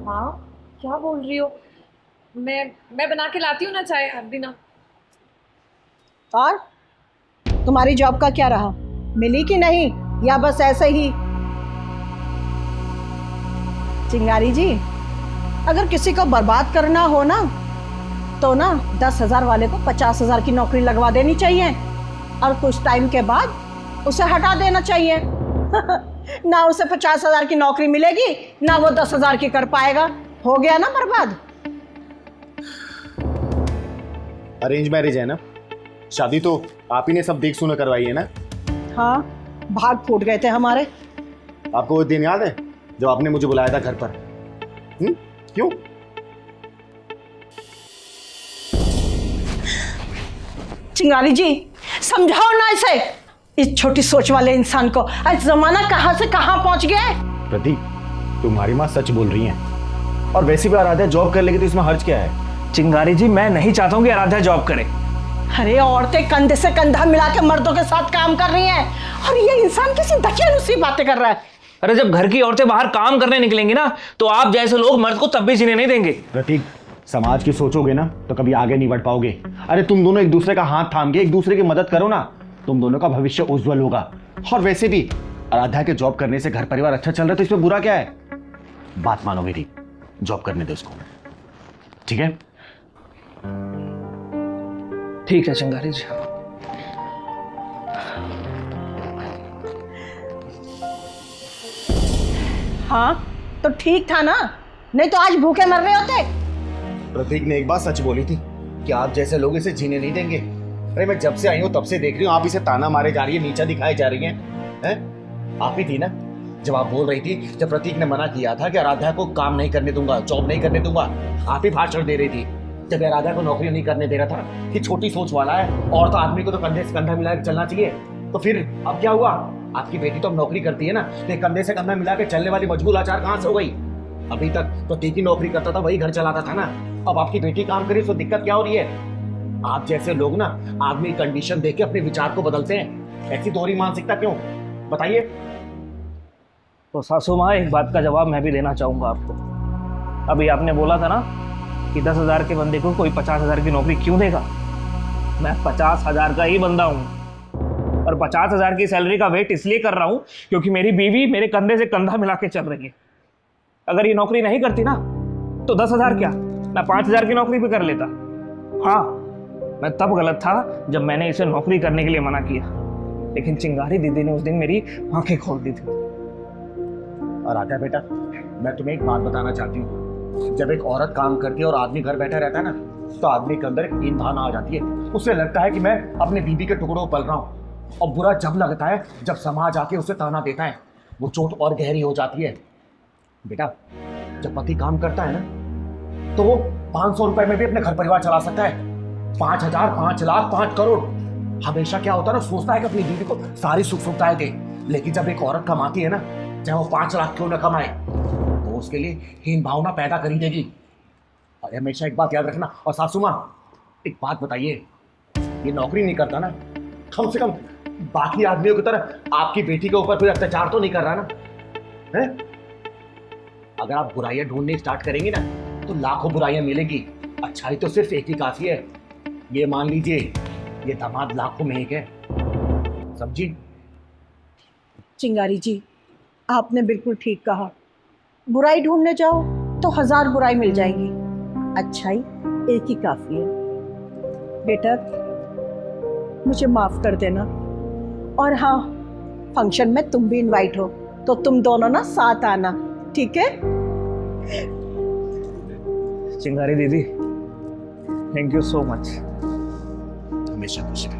माँ क्या बोल रही हो? मैं बना के लाती हूँ ना चाय, आप भी ना। और तुम्हारी जॉब का क्या रहा, मिली कि नहीं, या बस ऐसे ही? चिंगारी जी, अगर किसी को बर्बाद करना हो ना तो ना 10,000 वाले को 50,000 की नौकरी लगवा देनी चाहिए और कुछ टाइम के बाद उसे हटा देना चाहिए। ना उसे 50,000 की नौकरी मिलेगी, ना वो 10,000 की कर पाएगा। हो गया ना बर्बाद। अरेंज मैरिज है ना, शादी तो आप ही ने सब देख सुना करवाई है ना? हाँ, भाग फूट गए थे हमारे। आपको वो दिन याद है जब आपने मुझे बुलाया था घर पर? क्यों? चिंगारी जी समझाओ ना इसे, इस छोटी सोच वाले इंसान को। आज जमाना कहां से कहां पहुंच गया है। प्रतीक, तुम्हारी माँ सच बोल रही हैं। और वैसे भी आराध्या जॉब कर लेगी तो इसमें हर्ज क्या है? चिंगारी जी, मैं नहीं चाहता हूँ कि आराध्या जॉब करे। अरे औरतें कंधे से कंधा मिला के मर्दों के साथ काम कर रही हैं और ये इंसान किसी दकियानुसी बातें कर रहा है। अरे जब घर की औरतें बाहर काम करने निकलेंगी ना तो आप जैसे लोग मर्द को तब भी जीने नहीं देंगे। प्रतीक, समाज की सोचोगे ना तो कभी आगे नहीं बढ़ पाओगे। अरे तुम दोनों एक दूसरे का हाथ थाम के एक दूसरे की मदद करो ना, तुम दोनों का भविष्य उज्जवल होगा। और वैसे भी आराध्या के जॉब करने से घर परिवार अच्छा चल रहा है तो इसमें बुरा क्या है? बात मानो मेरी, जॉब करने दो उसको, ठीक है? ठीक है चिंगारी जी। हाँ तो ठीक था ना, नहीं तो आज भूखे मर रहे होते। प्रतीक ने एक बात सच बोली थी कि आप जैसे लोग इसे जीने नहीं देंगे। अरे मैं जब से आई हूँ तब से देख रही हूँ आप इसे ताना मारे जा रही है, नीचा दिखाई जा रही हैं। आप ही थी ना जब आप बोल रही थी, जब प्रतीक ने मना किया था कि आराध्या को काम नहीं करने दूंगा, जॉब नहीं करने दूंगा, आप ही भाषण दे रही थी। जब आराध्या को नौकरी नहीं करने दे रहा था कि छोटी सोच वाला है और तो आदमी को तो कंधे से कंधा मिला के चलना चाहिए, तो फिर अब क्या हुआ? आपकी बेटी तो अब नौकरी करती है ना, तो कंधे से कंधा मिला के चलने वाली मजबूर लाचार कहाँ से हो गई? अभी तक प्रतीक ही नौकरी करता था, वही घर चलाता था ना। अब आपकी बेटी काम करी तो दिक्कत क्या हो रही है? आप जैसे लोग ना आदमी कंडीशन देख के अपने विचार को बदलते हैं, ऐसी दोहरी मानसिकता क्यों? बताइए। तो सासू माँ, एक बात का जवाब मैं भी देना चाहूँगा आपको। अभी आपने बोला था ना कि 10,000 के बंदे को कोई 50,000 की नौकरी क्यों देगा? मैं 50,000 का ही बंदा हूँ और 50,000 की सैलरी का वेट इसलिए कर रहा हूँ क्योंकि मेरी बीवी मेरे कंधे से कंधा मिला के चल रही है। अगर ये नौकरी नहीं करती ना तो 10,000 क्या, मैं 5,000 की नौकरी भी कर लेता। हाँ, मैं तब गलत था जब मैंने इसे नौकरी करने के लिए मना किया, लेकिन चिंगारी दीदी ने उस दिन मेरी आंखें खोल दी थी। और आधा बेटा, मैं तुम्हें एक बात बताना चाहती हूँ, जब एक औरत काम करती है और आदमी घर बैठा रहता है ना, तो आदमी के अंदर एक हीन भावना आ जाती है। उसे लगता है कि मैं अपने बीबी के टुकड़ों को पल रहा हूँ, और बुरा जब लगता है जब समाज आके उसे ताना देता है, वो चोट और गहरी हो जाती है। बेटा, जब पति काम करता है ना, तो वो 500 रुपए में भी अपने घर परिवार चला सकता है। 5,000, 5 लाख, 5 करोड़, हमेशा क्या होता है ना, सोचता है कि अपनी बीवी को सारी सुख सुविधाएं दे। लेकिन जब एक औरत कमाती है ना, चाहे वो 5 लाख क्यों ना कमाए, तो उसके लिए हीन भावना पैदा करी देगी। और हमेशा एक बात याद रखना। और सासू माँ, एक बात बताइए, ये नौकरी नहीं करता ना, कम से कम बाकी आदमियों की तरह आपकी बेटी के ऊपर कोई अत्याचार तो नहीं कर रहा ना है? अगर आप बुराइयां ढूंढनी स्टार्ट करेंगी ना, तो लाखों बुराइयां मिलेगी। अच्छाई तो सिर्फ एक ही काफी है। ये मान लीजिए, ये दामाद लाखों में एक है, समझी? चिंगारी जी, आपने बिल्कुल ठीक कहा। बुराई ढूंढने जाओ तो 1000 बुराई मिल जाएगी, अच्छाई एक ही काफी है। बेटा, मुझे माफ कर देना। और हाँ, फंक्शन में तुम भी इनवाइट हो, तो तुम दोनों ना साथ आना, ठीक है? चिंगारी दीदी, थैंक यू सो मच। हमेशा खुश रहे।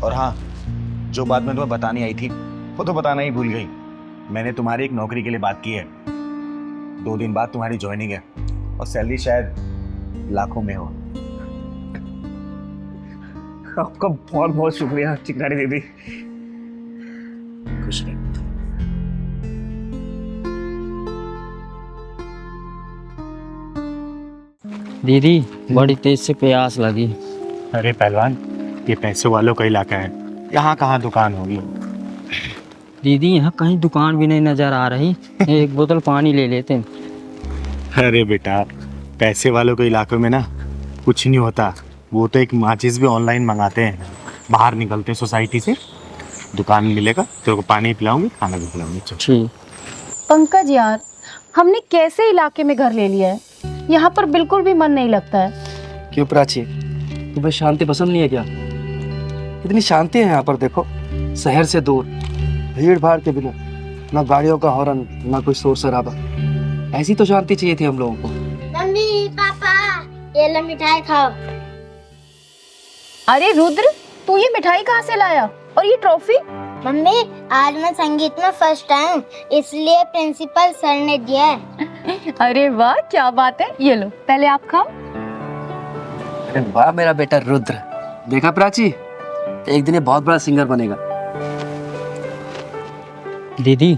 और हाँ, जो बात मैं तुम्हें बतानी आई थी वो तो बताना ही भूल गई। मैंने तुम्हारी एक नौकरी के लिए बात की है। 2 दिन बाद तुम्हारी ज्वाइनिंग है और सैलरी शायद लाखों में हो। आपका बहुत बहुत शुक्रिया चिंगारी दीदी। खुश रहे। दीदी, बड़ी तेज से प्यास लगी। अरे पहलवान, ये पैसे वालों का इलाका है, यहाँ कहाँ दुकान होगी? दीदी, यहाँ कहीं दुकान भी नहीं नजर आ रही। एक बोतल पानी ले लेते हैं। अरे बेटा, पैसे वालों के इलाकों में ना कुछ नहीं होता। वो तो एक माचिस भी ऑनलाइन मंगाते हैं। बाहर निकलते हैं सोसाइटी से, दुकान मिलेगा, तेरे को पानी पिलाऊंगी, खाना भी खिलाऊंगी। ठीक। पंकज यार, हमने कैसे इलाके में घर ले लिया है, यहाँ पर बिल्कुल भी मन नहीं लगता है। क्यों प्राची, तुम्हें शांति पसंद नहीं है क्या? इतनी शांति है यहाँ पर, देखो, शहर से दूर, भीड़ भाड़ के बिना, ना गाड़ियों का हॉर्न, ना कोई शोर शराबा। ऐसी तो शांति चाहिए थी हम लोगों को। मम्मी, पापा, ये लो मिठाई खाओ। अरे रुद्र, तू ये मिठाई कहाँ से लाया और ये ट्रॉफी? मम्मी, आज मैं संगीत में फर्स्ट टाइम, इसलिए प्रिंसिपल सर ने दिया है। अरे वाह, क्या बात है। ये लो, पहले आप खाओ। अरे वाह मेरा बेटा रुद्र, देखा प्राची, एक दिन ये बहुत बड़ा सिंगर बनेगा। दीदी,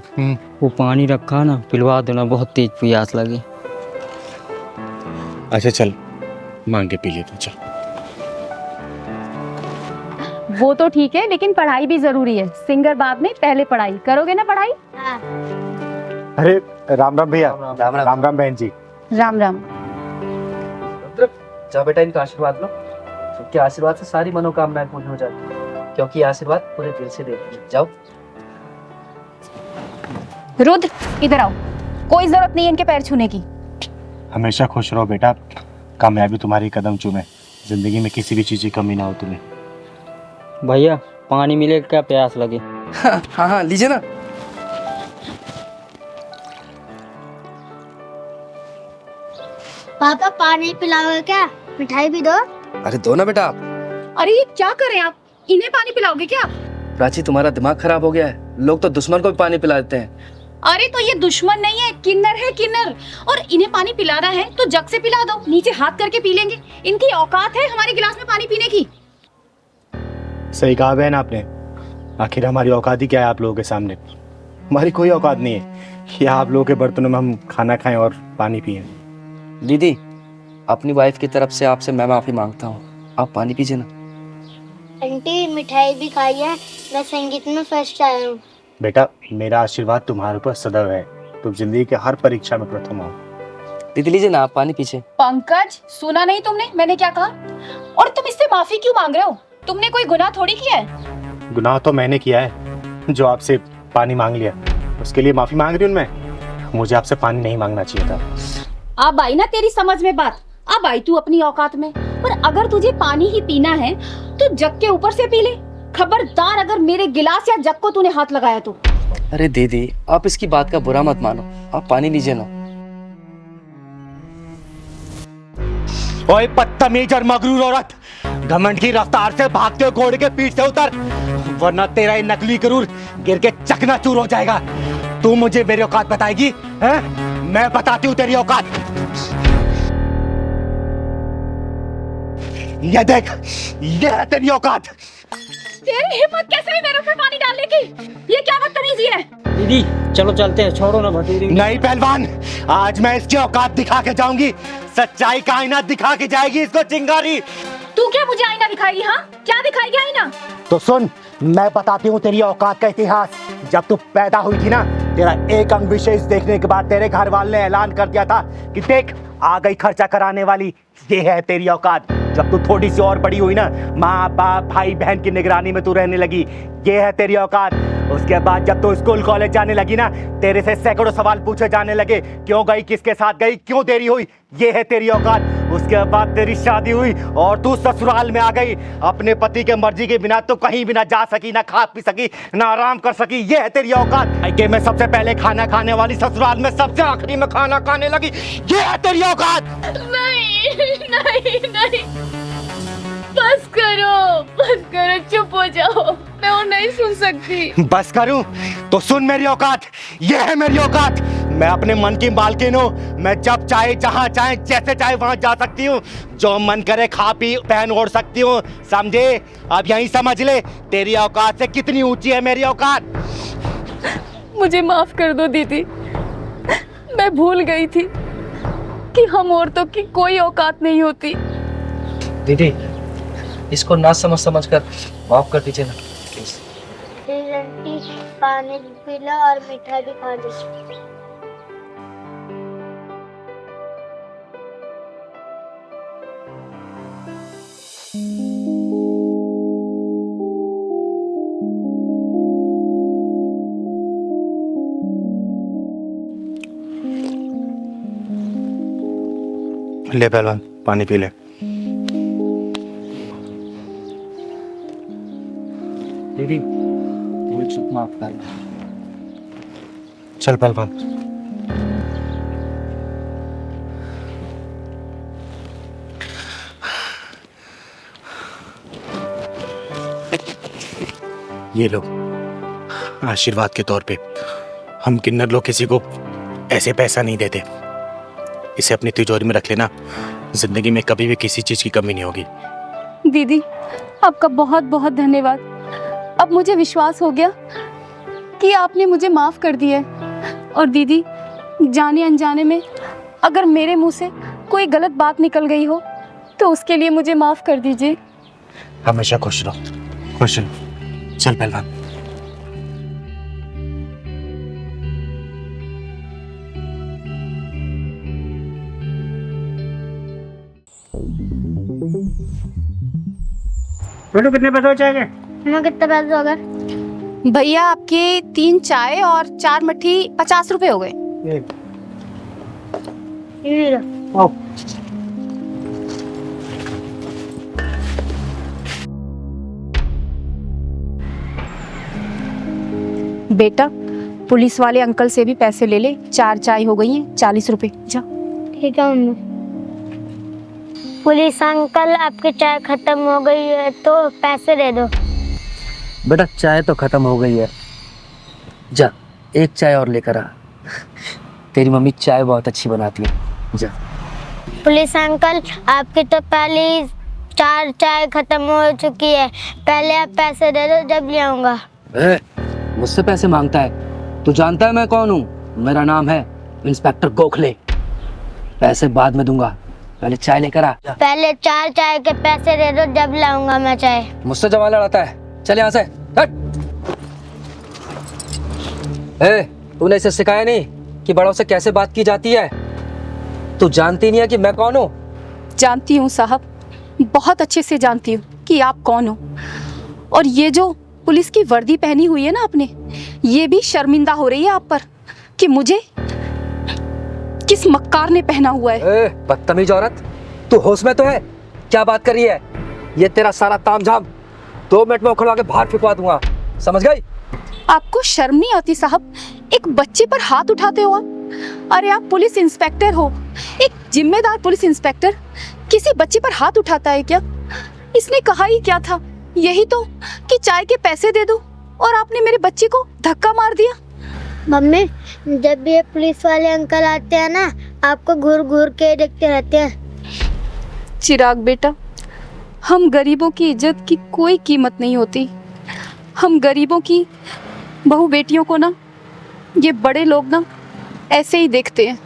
वो पानी रखा ना, पिलवा देना, बहुत तेज प्यास लगी। अच्छा चल, मांग के पी लेते, चल। वो तो ठीक है, लेकिन पढ़ाई भी जरूरी है। सिंगर बाद में, पहले पढ़ाई करोगे ना? पढ़ाई। अरे राम राम भैया। राम राम बहन जी। राम राम। रुद्र, जाओ बेटा, इनका आशीर्वाद लो। इनके आशीर्वाद से सारी मनोकामनाएं पूरी हो जाती है, क्योंकि आशीर्वाद पूरे दिल से देते हैं। जाओ। रुद्र, इधर आओ। कोई जरूरत नहीं है इनके पैर छूने की। हमेशा खुश रहो बेटा, कामयाबी तुम्हारी कदम चूमे, जिंदगी में किसी भी चीज़ की कमी ना हो तुम्हें। भैया पानी मिले क्या, प्यास लगे। हाँ हाँ लीजिए ना। पापा पानी पिलाओगे क्या? मिठाई भी दो। अरे दो ना बेटा आप। अरे ये क्या करें आप, इन्हें पानी पिलाओगे क्या? प्राची तुम्हारा दिमाग खराब हो गया है, लोग तो दुश्मन को भी पानी पिला देते हैं। अरे तो ये दुश्मन नहीं है, किन्नर है किन्नर। और इन्हें पानी पिलाना है तो जग से पिला दो, नीचे हाथ करके पी लेंगे। इनकी औकात है हमारे गिलास में पानी पीने की? सही कहा बहन आपने। आखिर हमारी औकात ही क्या है आप लोगों के सामने? हमारी कोई औकात नहीं है कि आप लोगों के बर्तनों में हम खाना खाएं और पानी पिएं। दीदी अपनी वाइफ की तरफ से आपसे मैं माफी मांगता हूँ, आप पानी पीजिए ना। आंटी मिठाई भी खाई है, मैं संगीत में फर्स्ट आया हूँ। बेटा मेरा आशीर्वाद तुम्हारे ऊपर सदैव है, तुम जिंदगी के हर परीक्षा में प्रथम हो। दीदी लीजिए ना आप पानी पीछे। पंकज सुना नहीं तुमने मैंने क्या कहा? और तुम इससे माफी क्यों मांग रहे हो? तुमने कोई गुनाह थोड़ी किया है। गुनाह तो मैंने किया है, जो आपसे पानी मांग लिया उसके लिए माफी मांग रही हूँ मैं। मुझे आपसे पानी नहीं मांगना चाहिए था। अब आई ना तेरी समझ में बात, अब आई तू अपनी औकात में। पर अगर तुझे पानी ही पीना है तो जग के ऊपर से पी ले। खबरदार अगर मेरे गिलास या जग को तूने हाथ लगाया तो। अरे दीदी आप इसकी बात का बुरा मत मानो, आप पानी लीजिए ना। ओए बदतमीज और मगरूर औरत, घमंड की रफ्तार से भागते हो घोड़े के पीठ से उतर, वरना तेरा ये नकली गरूर गिर के चकनाचूर हो जाएगा। तू मुझे मेरी औकात बताएगी? हैं? मैं बताती हूँ तेरी औकात। ये देख, ये है तेरी औकात। तेरी हिम्मत कैसे हुई मेरे ऊपर पानी डालने की? ये क्या बदतमीजी है? दीदी चलो चलते हैं, छोड़ो ना भटूरी। नहीं पहलवान, आज मैं इसकी औकात दिखा के जाऊंगी। सच्चाई का आईना दिखा के जाएगी इसको चिंगारी। तू क्या मुझे आईना दिखाएगी? हाँ क्या दिखाएगी आईना? तो सुन, मैं बताती हूँ तेरी औकात का इतिहास। जब तू पैदा हुई थी ना, तेरा एक अंग विशेष देखने के बाद तेरे घर वाले ने ऐलान कर दिया था कि देख आ गई खर्चा कराने वाली। ये है तेरी औकात। जब तू थोड़ी सी और बड़ी हुई ना, माँ बाप भाई बहन की निगरानी में तू रहने लगी। ये है तेरी औकात। उसके बाद जब तू स्कूल कॉलेज जाने लगी ना, तेरे से सैकड़ों सवाल पूछे जाने लगे, क्यों गई, किसके साथ गई, क्यों देरी हुई। ये है तेरी औकात। उसके बाद तेरी शादी हुई और तू ससुराल में आ गई। अपने पति के मर्जी के बिना तो कहीं भी ना जा सकी, ना खा पी सकी, ना आराम कर सकी। ये है तेरी औकात। मायके में सबसे पहले खाना खाने वाली, ससुराल में सबसे आखिरी में खाना खाने लगी। ये है तेरी औकात। नहीं नहीं नहीं, बस करो, चुप हो जाओ, मैं और नहीं सुन सकती। बस करूं तो सुन मेरी औकात। ये है मेरी औकात। मैं अपने मन की मालकिन हूँ। मैं जब चाहे, जहाँ चाहे, जैसे चाहे वहां जा सकती हूँ। जो मन करे खा पी पहन ओढ़ सकती हूँ, समझे? अब यही समझ ले तेरी औकात से कितनी ऊंची है मेरी औकात। मुझे माफ कर दो दीदी, मैं भूल गई थी कि हम औरतों की कोई औकात नहीं होती। दीदी इसको ना समझ कर माफ कर दीजिए ना प्लीज। आंटी पानी भी पी लो और मिठाई भी खा लो। ले पहलवान पानी पी ले। दीदी मुझे चुप माफ कर। चल पहलवान। ये लो आशीर्वाद के तौर पे। हम किन्नर लोग किसी को ऐसे पैसा नहीं देते। इसे अपनी तिजोरी में रख लेना, जिंदगी में कभी भी किसी चीज की कमी नहीं होगी। दीदी आपका बहुत बहुत धन्यवाद। अब मुझे विश्वास हो गया कि आपने मुझे माफ कर दिया है। और दीदी जाने अनजाने में अगर मेरे मुंह से कोई गलत बात निकल गई हो तो उसके लिए मुझे माफ कर दीजिए। हमेशा खुश रहो, खुश रहो। चल पहलवान। बेटू कितने पैसे हो जाएंगे? कितने पैसे हो गए? भैया आपके 3 चाय और 4 मट्ठी 50 रुपए हो गए। बेटा पुलिस वाले अंकल से भी पैसे ले ले, 4 चाय हो गई हैं, 40 रुपए। जा। ठीक है मम्मी। पुलिस अंकल आपकी चाय खत्म हो गई है तो पैसे दे दो। बेटा चाय तो खत्म हो गई है, जा एक चाय और लेकर आ, तेरी मम्मी चाय बहुत अच्छी बनाती है, जा। पुलिस अंकल आपकी तो पहले 4 चाय खत्म हो चुकी है, पहले आप पैसे दे दो, जब ले आऊंगा। मुझसे पैसे मांगता है? तू जानता है मैं कौन हूँ? मेरा नाम है इंस्पेक्टर गोखले। पैसे बाद में दूंगा, पहले चाय लेकर आ। पहले 4 चाय के पैसे दे दो, जब लाऊंगा मैं चाय। मुझसे जवान लड़ाता है, चल यहाँ से हट। तूने इसे सिखाया नहीं कि बड़ों से कैसे बात की जाती है? तू जानती नहीं है कि मैं कौन हूँ? जानती हूँ साहब, बहुत अच्छे से जानती हूँ कि आप कौन हो। और ये जो पुलिस की वर्दी पहनी हुई है ना आपने, ये भी शर्मिंदा हो रही है आप पर कि मुझे किस मक्कार ने पहना हुआ है। बदतमीज औरत, तू होश में तो है? क्या बात कर रही है? ये तेरा सारा तामझाम 2 मिनट में उखड़वा के बाहर फेंकवा दूंगा, समझ गई? आपको शर्म नहीं आती साहब? एक बच्चे पर हाथ उठाते हो आप। अरे आप पुलिस इंस्पेक्टर हो, एक जिम्मेदार पुलिस इंस्पेक्टर किसी बच्चे पर हाथ उठाता है क्या? इसने कहा ही क्या था? यही तो कि चाय के पैसे दे दो, और आपने मेरे बच्चे को धक्का मार दिया। मम्मी जब भी ये पुलिस वाले अंकल आते हैं ना, आपको घूर घूर के देखते रहते हैं। चिराग बेटा, हम गरीबों की इज्जत की कोई कीमत नहीं होती। हम गरीबों की बहू बेटियों को ना ये बड़े लोग ना ऐसे ही देखते हैं।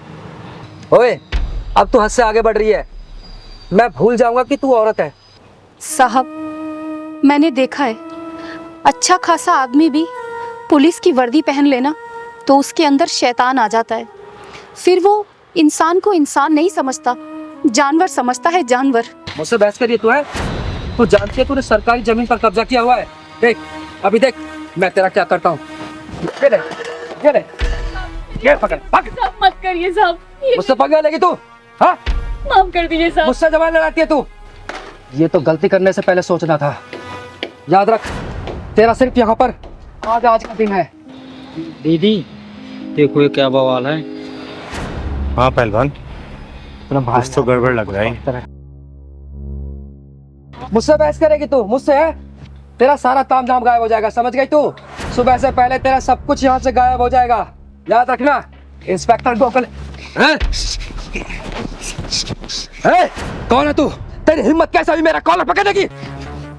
ओए, अब तू हद से आगे बढ़ रही है, मैं भूल जाऊंगा कि तू औरत है। साहब मैंने देखा है, अच्छा खासा आदमी भी पुलिस की वर्दी पहन लेना तो उसके अंदर शैतान आ जाता है, फिर वो इंसान को इंसान नहीं समझता, जानवर समझता है, जानवर। मुझसे बहस करिए तू है? तू जानती है तूने सरकारी जमीन पर कब्जा किया हुआ है? देख अभी देख मैं तेरा क्या करता हूँ। ये पकड़, साहब मत करिए साहब, मुझसे पकड़ लेगी तू? हाँ माफ कर दीजिए साहब। मुझसे जबान लड़ाती है तू? ये तो गलती करने से पहले सोचना था। याद रख, तेरा सिर्फ यहाँ पर आज का दिन है। दीदी देखो ये क्या बवाल है। हाँ पहलवान, कुछ तो गड़बड़ लग रहा है। मुझसे बहस करेगी तू? मुझसे है? तेरा सारा तामझाम गायब हो जाएगा, समझ गई तू? सुबह से पहले तेरा सब कुछ यहाँ से गायब हो जाएगा, याद रखना। इंस्पेक्टर गोखले। कौन है तू? तेरी हिम्मत कैसे हुई मेरा कॉलर पकड़ने की?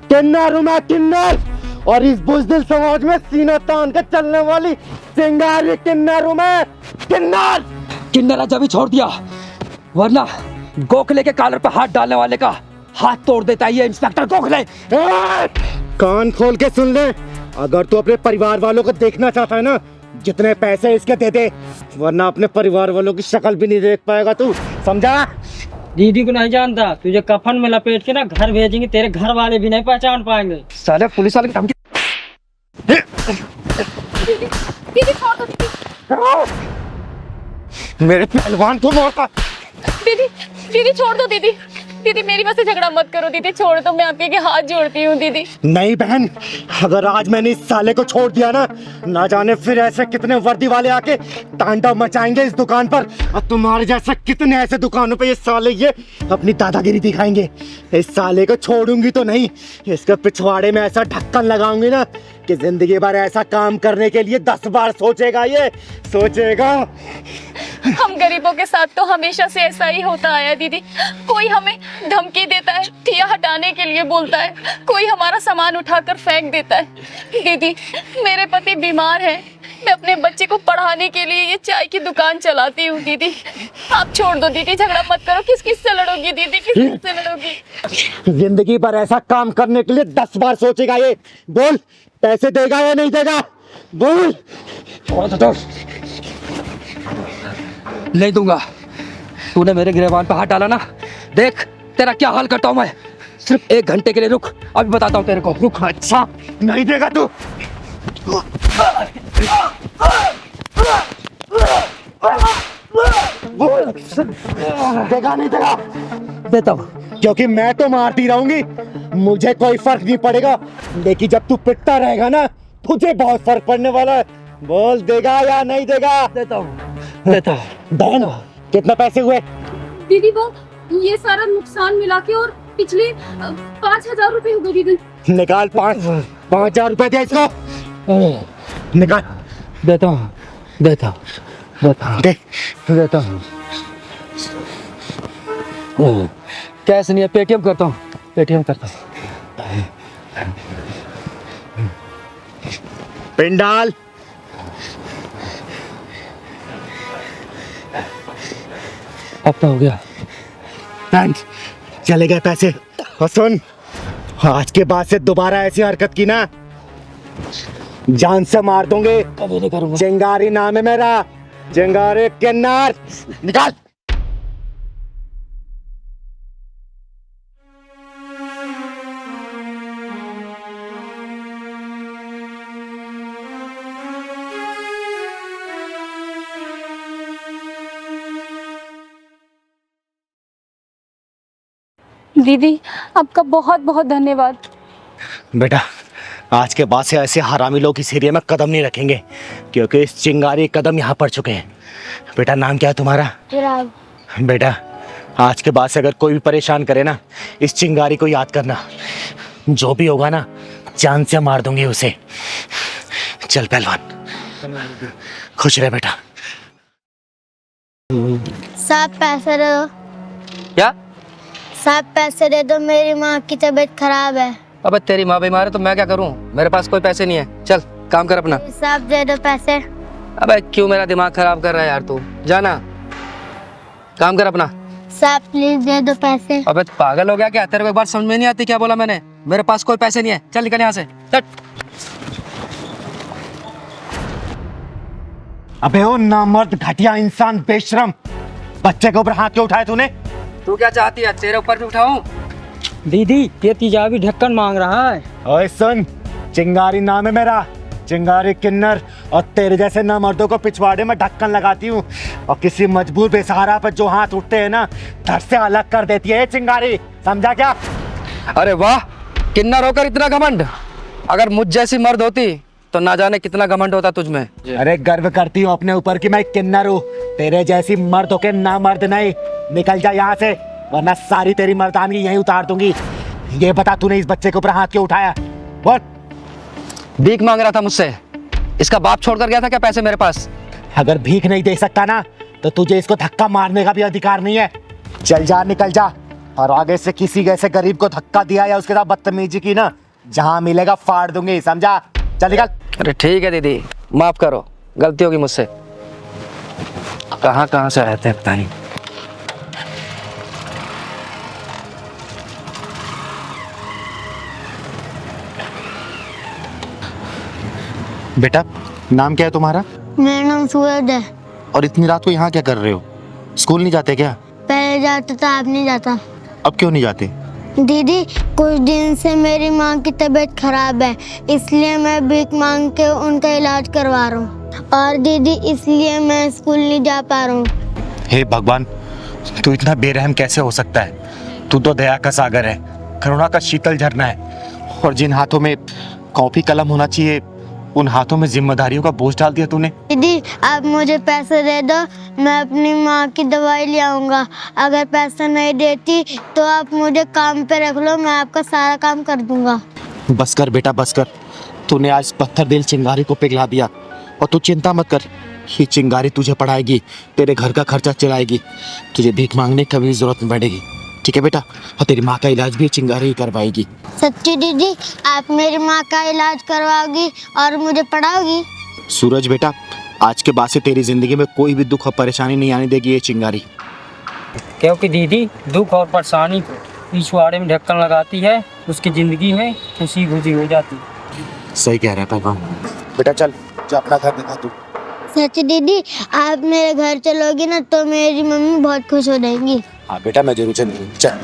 किन्नर हूं मैं, किन्नर, और इस बुज़दिल समाज में सीना तान के चलने वाली चिंगारी किन्नर हूं मैं, किन्नर। किन्नर जब ही छोड़ दिया, वरना गोखले के कॉलर पर हाथ डालने वाले का हाथ तोड़ देता है ये इंस्पेक्टर गोखले। कान खोल के सुन ले, अगर तू अपने परिवार वालों को देखना चाहता है ना, जितने पैसे इसके दे दे, वरना अपने परिवार वालों की शक्ल भी नहीं देख पाएगा तू, समझा? दीदी को नहीं जानता, तुझे कफन में लपेट के ना घर भेजेंगे, तेरे घर वाले भी नहीं पहचान पाएंगे। साले पुलिस वाले की धमकी। दीदी छोड़ दो दीदी। मेरे पहलवान को मारता। दीदी छोड़ दो दीदी। दीदी मेरी वजह से झगड़ा मत करो दीदी, छोड़ दो, मैं आपके हाथ जोड़ती हूँ दीदी। नहीं बहन, अगर आज मैंने इस साले को छोड़ दिया ना जाने फिर ऐसे कितने वर्दी वाले आके तांडव मचाएंगे इस दुकान पर, और तुम्हारे जैसे कितने ऐसे दुकानों पे ये साले ये अपनी दादागिरी दिखाएंगे। इस साले को छोड़ूंगी तो नहीं, इसके पिछवाड़े में ऐसा ढक्कन लगाऊंगी ना कि जिंदगी भर ऐसा काम करने के लिए 10 बार सोचेगा, ये सोचेगा। हम गरीबों के साथ तो हमेशा से ऐसा ही होता आया दीदी। कोई हमें धमकी देता है, ठिया हटाने के लिए बोलता है, कोई हमारा सामान उठाकर फेंक देता है। दीदी मेरे पति बीमार है, मैं अपने बच्चे को पढ़ाने के लिए ये चाय की दुकान चलाती हूँ। दीदी आप छोड़ दो दीदी, झगड़ा मत करो। किस किस से लड़ोगी दीदी, किस किस से लड़ोगी? जिंदगी भर ऐसा काम करने के लिए 10 बार सोचेगा ये। बोल, पैसे देगा या नहीं देगा? बोल। नहीं दूंगा। तूने मेरे गिरबान पे हाथ डाला ना, देख तेरा क्या हाल करता हूं मैं। सिर्फ 1 घंटे के लिए रुक, अभी बताता हूं तेरे को। रुक। अच्छा नहीं देगा तू? देगा नहीं देगा? देता हूं। क्योंकि मैं तो मारती रहूंगी, मुझे कोई फर्क नहीं पड़ेगा, लेकिन जब तू पिटता रहेगा ना, तुझे बहुत फर्क पड़ने वाला है। बोल देगा या नहीं देगा? देता हूँ देता हूँ। बहन कितने पैसे हुए? दीदी वो ये सारा नुकसान मिला के और पिछले 5,000 रुपए हो गए दीदी। निकाल 5,000 रुपए दे इसको। निकाल। देता हूँ देता हूँ देता हूँ दे। देता हूँ। कैश नहीं है, पेटीएम करता हूँ, पेटीएम करता हूँ। पिन डाल। अब तो हो गया। थैंक्स। चले गए पैसे। और सुन, आज के बाद से दोबारा ऐसी हरकत की ना, जान से मार दूंगे। कभी नहीं करूँगा। चिंगारी नाम है मेरा, चिंगारी किन्नर। निकाल। दीदी आपका बहुत बहुत धन्यवाद। बेटा आज के बाद से ऐसे हरामी लोग इस एरिया में कदम नहीं रखेंगे, क्योंकि इस चिंगारी कदम यहाँ पड़ चुके हैं। बेटा नाम क्या है तुम्हारा? चिराग। बेटा आज के बाद से अगर कोई भी परेशान करे ना, इस चिंगारी को याद करना। जो भी होगा ना, जान से मार दूंगी उसे। चल पहलवान, खुश रहे बेटा। साहब पैसे दे दो। क्या? साहब पैसे दे दो, मेरी माँ की तबीयत खराब है। अबे तेरी माँ बीमार है तो मैं क्या करूँ? मेरे पास कोई पैसे नहीं है। चल काम कर अपना। साहब दे दो पैसे। अबे क्यों मेरा दिमाग खराब कर रहा है यार तू? जाना, काम कर अपना। साहब प्लीज दे दो पैसे। अबे पागल हो गया क्या? तेरे को एक बार समझ में नहीं आती क्या बोला मैंने? मेरे पास कोई पैसे नहीं है। चल निकल यहाँ से। चल। अबे ओ नामर्द घटिया इंसान बेशरम, बच्चे के ऊपर हाथ क्यों उठाए तूने? तू क्या चाहती है, तेरे ऊपर भी उठाऊं? दीदी ये तेजाबी ढक्कन मांग रहा है। ओए सुन, चिंगारी नाम है मेरा, चिंगारी किन्नर। और तेरे जैसे नामर्दों को पिछवाड़े में ढक्कन लगाती हूँ, और किसी मजबूर बेसहारा पर जो हाथ उठते हैं ना, धड़ से अलग कर देती है ये चिंगारी। समझा क्या? अरे वाह, किन्नर होकर इतना घमंड। अगर मुझ जैसी मर्द होती तो ना जाने कितना घमंड होता तुझ में। अरे गर्व करती हूँ अपने ऊपर कि मैं किन्नर हूँ, तेरे जैसी मर्द होके ना मर्द नहीं। निकल जा यहाँ से, वरना सारी तेरी मर्दानगी यहीं उतार दूंगी। ये बता तूने इस बच्चे के ऊपर हाथ क्यों उठाया? बोल। भीख मांग रहा था मुझसे। इसका बाप छोड़ कर गया था क्या पैसे मेरे पास? अगर भीख नहीं दे सकता ना, तो तुझे इसको धक्का मारने का भी अधिकार नहीं है। चल जा, निकल जा। और आगे से किसी ऐसे गरीब को धक्का दिया या उसके साथ बदतमीजी की ना, जहाँ मिलेगा फाड़ दूंगी। समझा? चल निकल। अरे ठीक है दीदी, माफ करो, गलती होगी मुझसे। कहाँ कहाँ से आए थे पता नहीं। बेटा नाम क्या है तुम्हारा? मेरा नाम सूरज है। और इतनी रात को यहाँ क्या कर रहे हो? स्कूल नहीं जाते क्या? पहले जाता था, अब नहीं जाता। अब क्यों नहीं जाते? दीदी कुछ दिन से मेरी माँ की तबीयत खराब है, इसलिए मैं भीख मांग के उनका इलाज करवा रहा हूँ। और दीदी इसलिए मैं स्कूल नहीं जा पा रहा हूँ। हे भगवान, तू इतना बेरहम कैसे हो सकता है? तू तो दया का सागर है, करुणा का शीतल झरना है। और जिन हाथों में कॉपी कलम होना चाहिए, उन हाथों में जिम्मेदारियों का बोझ डाल दिया तूने। दीदी आप मुझे पैसे दे दो, मैं अपनी माँ की दवाई ले आऊँगा। अगर पैसा नहीं देती तो आप मुझे काम पे रख लो, मैं आपका सारा काम कर दूंगा। बस कर बेटा बस कर। तूने आज पत्थर दिल चिंगारी को पिघला दिया। और तू चिंता मत कर, ये चिंगारी तुझे पढ़ाएगी, तेरे घर का खर्चा चलाएगी, तुझे भीख मांगने की कभी जरूरत नहीं पड़ेगी। ठीक है बेटा? और तेरी माँ का इलाज भी चिंगारी ही करवाएगी। सच्ची दीदी आप मेरी माँ का इलाज करवाओगी और मुझे पढ़ाओगी? सूरज बेटा, आज के बाद से तेरी जिंदगी में कोई भी दुख और परेशानी नहीं आने देगी ये चिंगारी। क्योंकि दीदी दुख और परेशानी पिछवाड़े में ढक्कन लगाती है, उसकी जिंदगी में खुशी खुशी हो जाती है। सही कह रहा है पहलवान। बेटा चल जा अपना घर दिखा तू। सच्ची दीदी आप मेरे घर चलोगी ना तो मेरी मम्मी बहुत खुश हो जाएंगी। हाँ बेटा मैं जरूर चलूंगी। चल।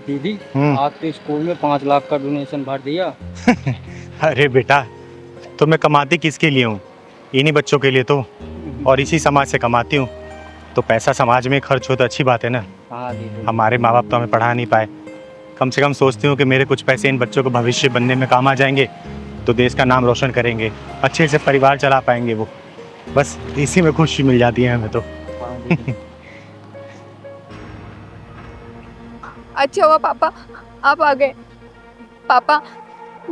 दीदी आपके स्कूल में 5 लाख का डोनेशन भर दिया। अरे बेटा, तो मैं कमाती किसके लिए हूँ? इन्हीं बच्चों के लिए तो, और इसी समाज से कमाती हूँ। तो पैसा समाज में खर्च हो तो अच्छी बात है ना। हाँ दीदी। हमारे माँ बाप तो हमें पढ़ा नहीं पाए, कम से कम सोचती हूँ कि मेरे कुछ पैसे इन बच्चों को भविष्य बनने में काम आ जाएंगे, तो देश का नाम रोशन करेंगे, अच्छे से परिवार चला पाएंगे वो। बस इसी में खुशी मिल जाती है हमें तो। अच्छा हुआ पापा आप आ गए। पापा,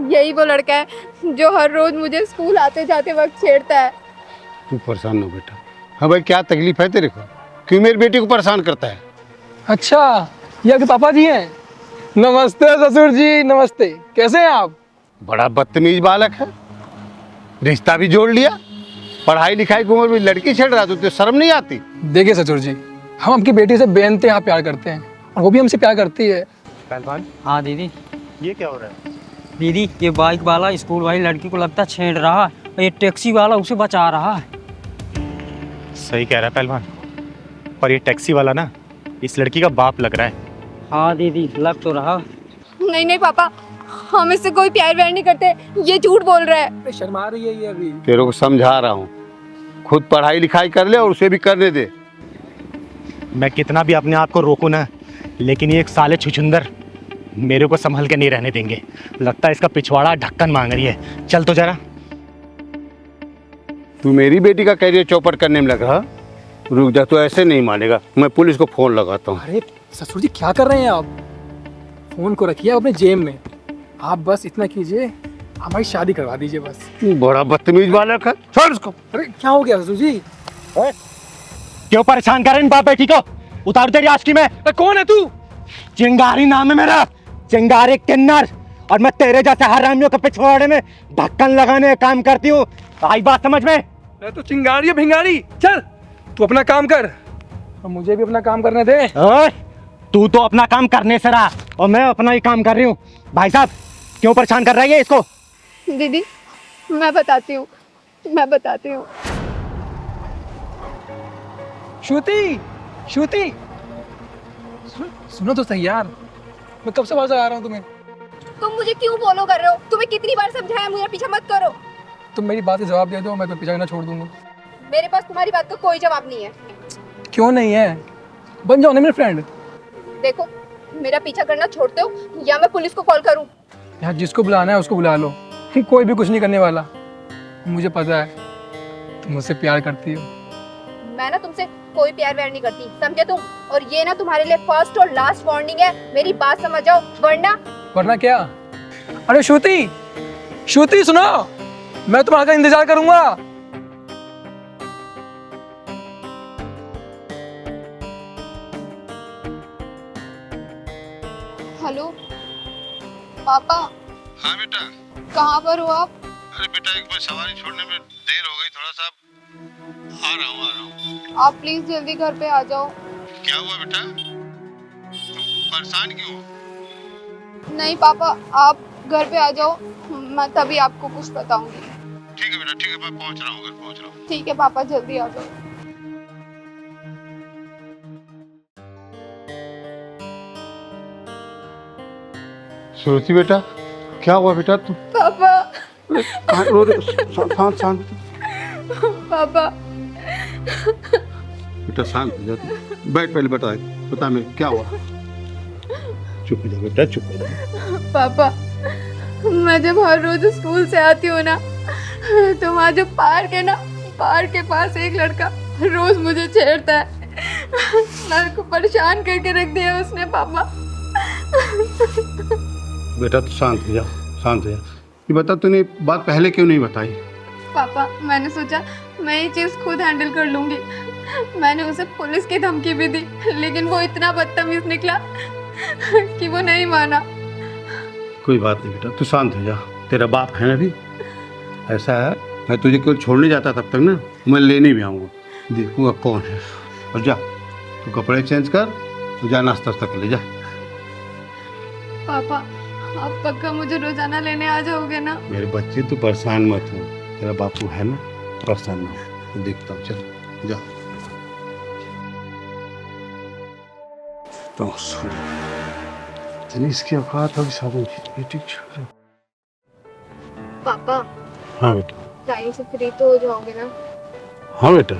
यही वो लड़का है जो हर रोज मुझे स्कूल आते जाते वक्त छेड़ता है। तू परेशान न हो बेटा। हाँ भाई, क्या तकलीफ है तेरे को? क्यों मेरी बेटी को परेशान करता है? अच्छा, ये आपके पापा जी हैं? नमस्ते ससुर जी, नमस्ते। कैसे हैं आप? बड़ा बदतमीज बालक है, रिश्ता भी जोड़ लिया। पढ़ाई लिखाई की उम्र में लड़की छेड़ रहा, तो शर्म नहीं आती? देखिए ससुर जी, हम आपकी बेटी से बेइंतहा प्यार करते हैं और वो भी हमसे प्यार करती है। पहलवान, हाँ दीदी। ये क्या हो रहा है? दीदी, ये बाइक वाला स्कूल वाली लड़की को लगता छेड़ रहा है, और ये टैक्सी वाला उसे बचा रहा है। सही कह रहा है पहलवान, और ये टैक्सी वाला ना इस लड़की का बाप लग रहा है। हाँ दीदी, लग तो रहा। नहीं नहीं पापा, हम इससे कोई प्यार व्यार नहीं करते, ये झूठ बोल रहा है। शर्मा रही है ये अभी। तेरे को समझा रहा हूँ, खुद पढ़ाई लिखाई कर ले और उसे भी करने दे। मैं कितना भी अपने आप को रोकूं ना, लेकिन ये एक साले छुछुंदर मेरे को संभल के नहीं रहने देंगे। लगता है इसका पिछवाड़ा ढक्कन मांग रही है। चल तो जरा। तू मेरी बेटी का करियर चौपट करने में लग रहा? रुक जा, तू ऐसे नहीं मानेगा, मैं पुलिस को फोन लगाता हूँ। अरे ससुर जी, क्या कर रहे हैं आप? फोन को रखिए अपने जेब में। आप बस इतना कीजिए, हमारी शादी करवा दीजिए बस। बड़ा बदतमीज बालक है, छोड़ उसको। अरे क्या हो गया ससुर जी? क्यों परेशान कर रहे इन बाप बेटी को? उतार तेरी आशिकी में। कौन है तू? चिंगारी नाम है मेरा, चिंगारी किन्नर, और मैं तेरे जैसे हरामियों के पिछवाड़े में ढक्कन लगाने का काम करती हूँ। आई बात समझ में? मैं तो चिंगारी है भिंगारी। चल तू अपना काम कर और मुझे भी अपना काम करने दे। तू तो अपना काम करने से रहा और मैं अपना ही काम कर रही हूँ। भाई साहब, क्यों परेशान कर रही है इसको? दीदी, मैं बताती हूँ। श्रुति, श्रुति, सुनो तो सही यार, मैं कब से आवाज आ रहा हूँ तुम्हें। तुम मुझे क्यों फॉलो कर रहे हो? तुम्हें कितनी बार समझाया मुझे पीछा मत करो। तुम मेरी बात से जवाब दे दो, मैं तो पीछा करना छोड़ दूंगा। मेरे पास तुम्हारी बात का कोई जवाब नहीं है। क्यों नहीं है? बन जाओ ना मेरे फ्रेंड। देखो, मेरा पीछा करना छोड़ते हो या मैं पुलिस को कॉल करूं? यार जिसको बुलाना है उसको बुला लो, कोई भी कुछ नहीं करने वाला। मुझे पता है तुम मुझसे प्यार करती हो। मैं ना तुमसे कोई प्यार व्यार नहीं करती, समझे तुम? और ये ना तुम्हारे लिए फर्स्ट और लास्ट वार्निंग है, मेरी बात समझ जाओ, वरना क्या? अरे श्रुति, श्रुति सुनो, मैं तुम्हारा इंतजार करूंगा। हेलो पापा। हाँ बेटा। कहाँ पर हो आप? अरे बेटा, एक बार सवारी छोड़ने में देर हो गई, थोड़ा सा आ रहा हूँ। आप प्लीज जल्दी घर पे आ जाओ। क्या हुआ बेटा? परेशान क्यों? नहीं पापा, आप घर पे आ जाओ, मैं तभी आपको कुछ बताऊंगी। ठीक है बेटा, ठीक है, मैं पहुंच रहा हूँ, घर पहुंच रहा हूँ। ठीक है पापा, जल्दी आ जाओ। श्रुति बेटा, क्या हुआ बेटा? तू पापा। कहाँ रो रहे? शांत शांत पापा। बेटा, शांत हो जा, बैठ, पहले बता मैं क्या हुआ। चुप हो जा बेटा, चुप हो जा। पापा, मैं जब हर रोज स्कूल से आती हूँ ना, तो वहाँ जो पार्क है ना, पार्क के पास एक लड़का रोज मुझे छेड़ता है। मेरे को परेशान करके रख दिया उसने पापा। बेटा तू शांत हो जा, शांत हो जा। ये बता, तूने बात पहले क्यों नहीं बताई? पापा, मैंने सोचा मैं ये चीज़ खुद हैंडल कर लूँगी। मैंने उसे पुलिस की धमकी भी दी, लेकिन वो इतना बदतमीज निकला कि वो नहीं माना। कोई बात नहीं बेटा, तू शांत हो जा, तेरा बाप है ना भी। ऐसा है, मैं तुझे केवल छोड़ने जाता तब तक ना, मैं लेने भी आऊँगा, देखूँगा कौन है। और जा, तू कपड़े चेंज कर, तू जा नाश्ता कर ले जा। पापा, आप पक्का मुझे रोजाना लेने आ जाओगे ना? मेरे बच्चे, तू परेशान मत हो, तेरा बापू है ना, परेशान ना हो। तो देखता हूँ, चल जा। तो इसकी औकात होगी साधन की बेटी। पापा हाँ बेटा। टाइम से फ्री तो हो जाओगे ना? हाँ बेटा।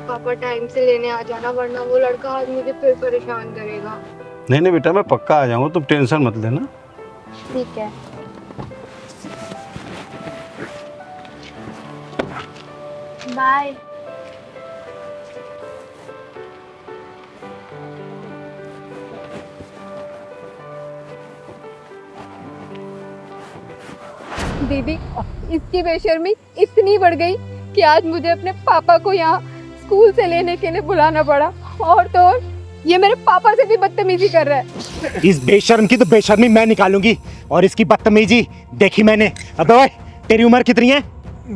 पापा टाइम से लेने आ जाना, वरना वो लड़का आज मुझे फिर परेशान करेगा। नहीं नहीं बेटा, मैं पक्का आ जाऊंगा, तुम टेंशन मत लेना। ठीक है। बाय। दीदी, इसकी बेशर्मी इतनी बढ़ गई कि आज मुझे अपने पापा को यहाँ स्कूल से लेने के लिए बुलाना पड़ा। और तो और ये मेरे पापा से भी बदतमीजी कर रहा है। इस बेशर्म की तो बेशर्मी मैं निकालूंगी, और इसकी बदतमीजी देखी मैंने। अबे ओए, तेरी उम्र कितनी है?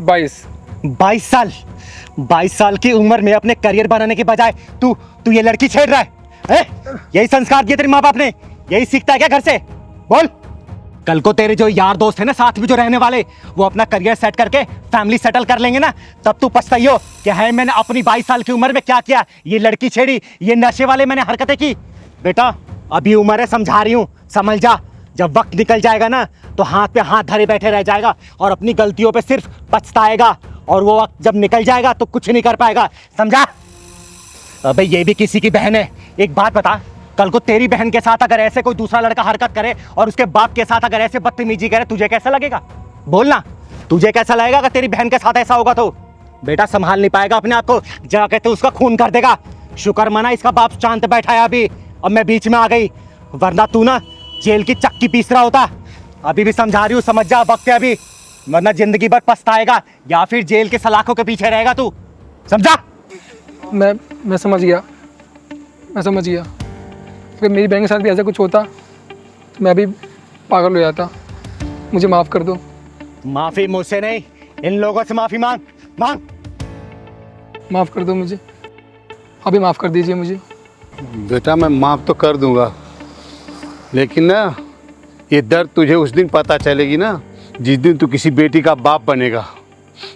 22 साल। 22 साल की उम्र में अपने करियर बनाने के बजाय तू ये लड़की छेड़ रहा है? यही संस्कार दिए तेरे माँ बाप ने? यही सीखता है क्या घर से? बोल। कल को तेरे जो यार दोस्त है ना, साथ में जो रहने वाले, वो अपना करियर सेट करके फैमिली सेटल कर लेंगे ना, तब तू पछताइयो कि है मैंने अपनी 22 साल की उम्र में क्या किया। ये लड़की छेड़ी, ये नशे वाले मैंने हरकतें की। बेटा अभी उम्र है, समझा रही हूँ, समझ जा। जब वक्त निकल जाएगा ना, तो हाथ पे हाथ धरे बैठे रह जाएगा और अपनी गलतियों पे सिर्फ पछताएगा, और वो वक्त जब निकल जाएगा तो कुछ नहीं कर पाएगा, समझा? अबे ये भी किसी की बहन है। एक बात बता, कल को तेरी बहन के साथ अगर ऐसे कोई दूसरा लड़का हरकत करे और उसके बाप के साथ अगर ऐसे बदतमीजी करे, तुझे कैसा लगेगा? बोलना, तुझे कैसा लगेगा अगर तेरी बहन के साथ ऐसा होगा? तो बेटा संभाल नहीं पाएगा अपने आप को, जाके तो उसका खून कर देगा। शुक्र मना इसका बाप शांत बैठा है अभी, और मैं बीच में आ गई, वरना तू ना जेल की चक्की पीस रहा होता। अभी भी समझा रही हूँ, समझ जा, वक्त है अभी, वरना जिंदगी भर पछताएगा या फिर जेल के सलाखों के पीछे रहेगा तू, समझा? मैं समझ गया, मैं समझ गया। अगर मेरी बहन के साथ भी ऐसा कुछ होता तो मैं भी पागल हो जाता। मुझे माफ़ कर दो। माफी मुझसे नहीं, इन लोगों से माफी मांग। माफ़ कर दो मुझे, अभी माफ़ कर दीजिए मुझे। बेटा मैं माफ़ तो कर दूंगा, लेकिन ना ये दर्द तुझे उस दिन पता चलेगी ना, जिस दिन तू किसी बेटी का बाप बनेगा,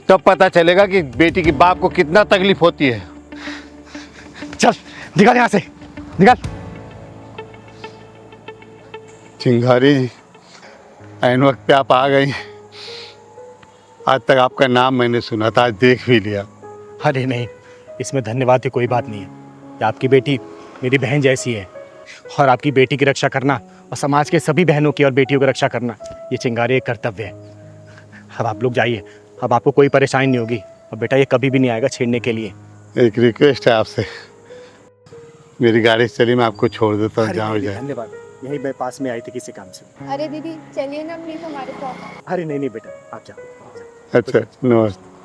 तब पता चलेगा कि बेटी के बाप को कितना तकलीफ होती है। चल निकल यहाँ से, निकल। चिंगारी जी, ऐन वक्त पे आप आ गई। आज तक आपका नाम मैंने सुना था, आज देख भी लिया। अरे नहीं, इसमें धन्यवाद की कोई बात नहीं है। ये आपकी बेटी मेरी बहन जैसी है, और आपकी बेटी की रक्षा करना और समाज के सभी बहनों की और बेटियों की रक्षा करना, ये चिंगारी एक कर्तव्य है। अब आप लोग जाइए, अब आपको कोई परेशानी नहीं होगी, और बेटा ये कभी भी नहीं आएगा छेड़ने के लिए। एक रिक्वेस्ट है आपसे, मेरी गाड़ी चली, मैं आपको छोड़ देता हूँ, जहाँ हो जाए। धन्यवाद, यही मैं पास में आई थी किसी काम से। अरे दीदी चलिए ना प्लीज हमारे साथ। अरे नहीं नहीं बेटा, आप जाओ। अच्छा नमस्ते।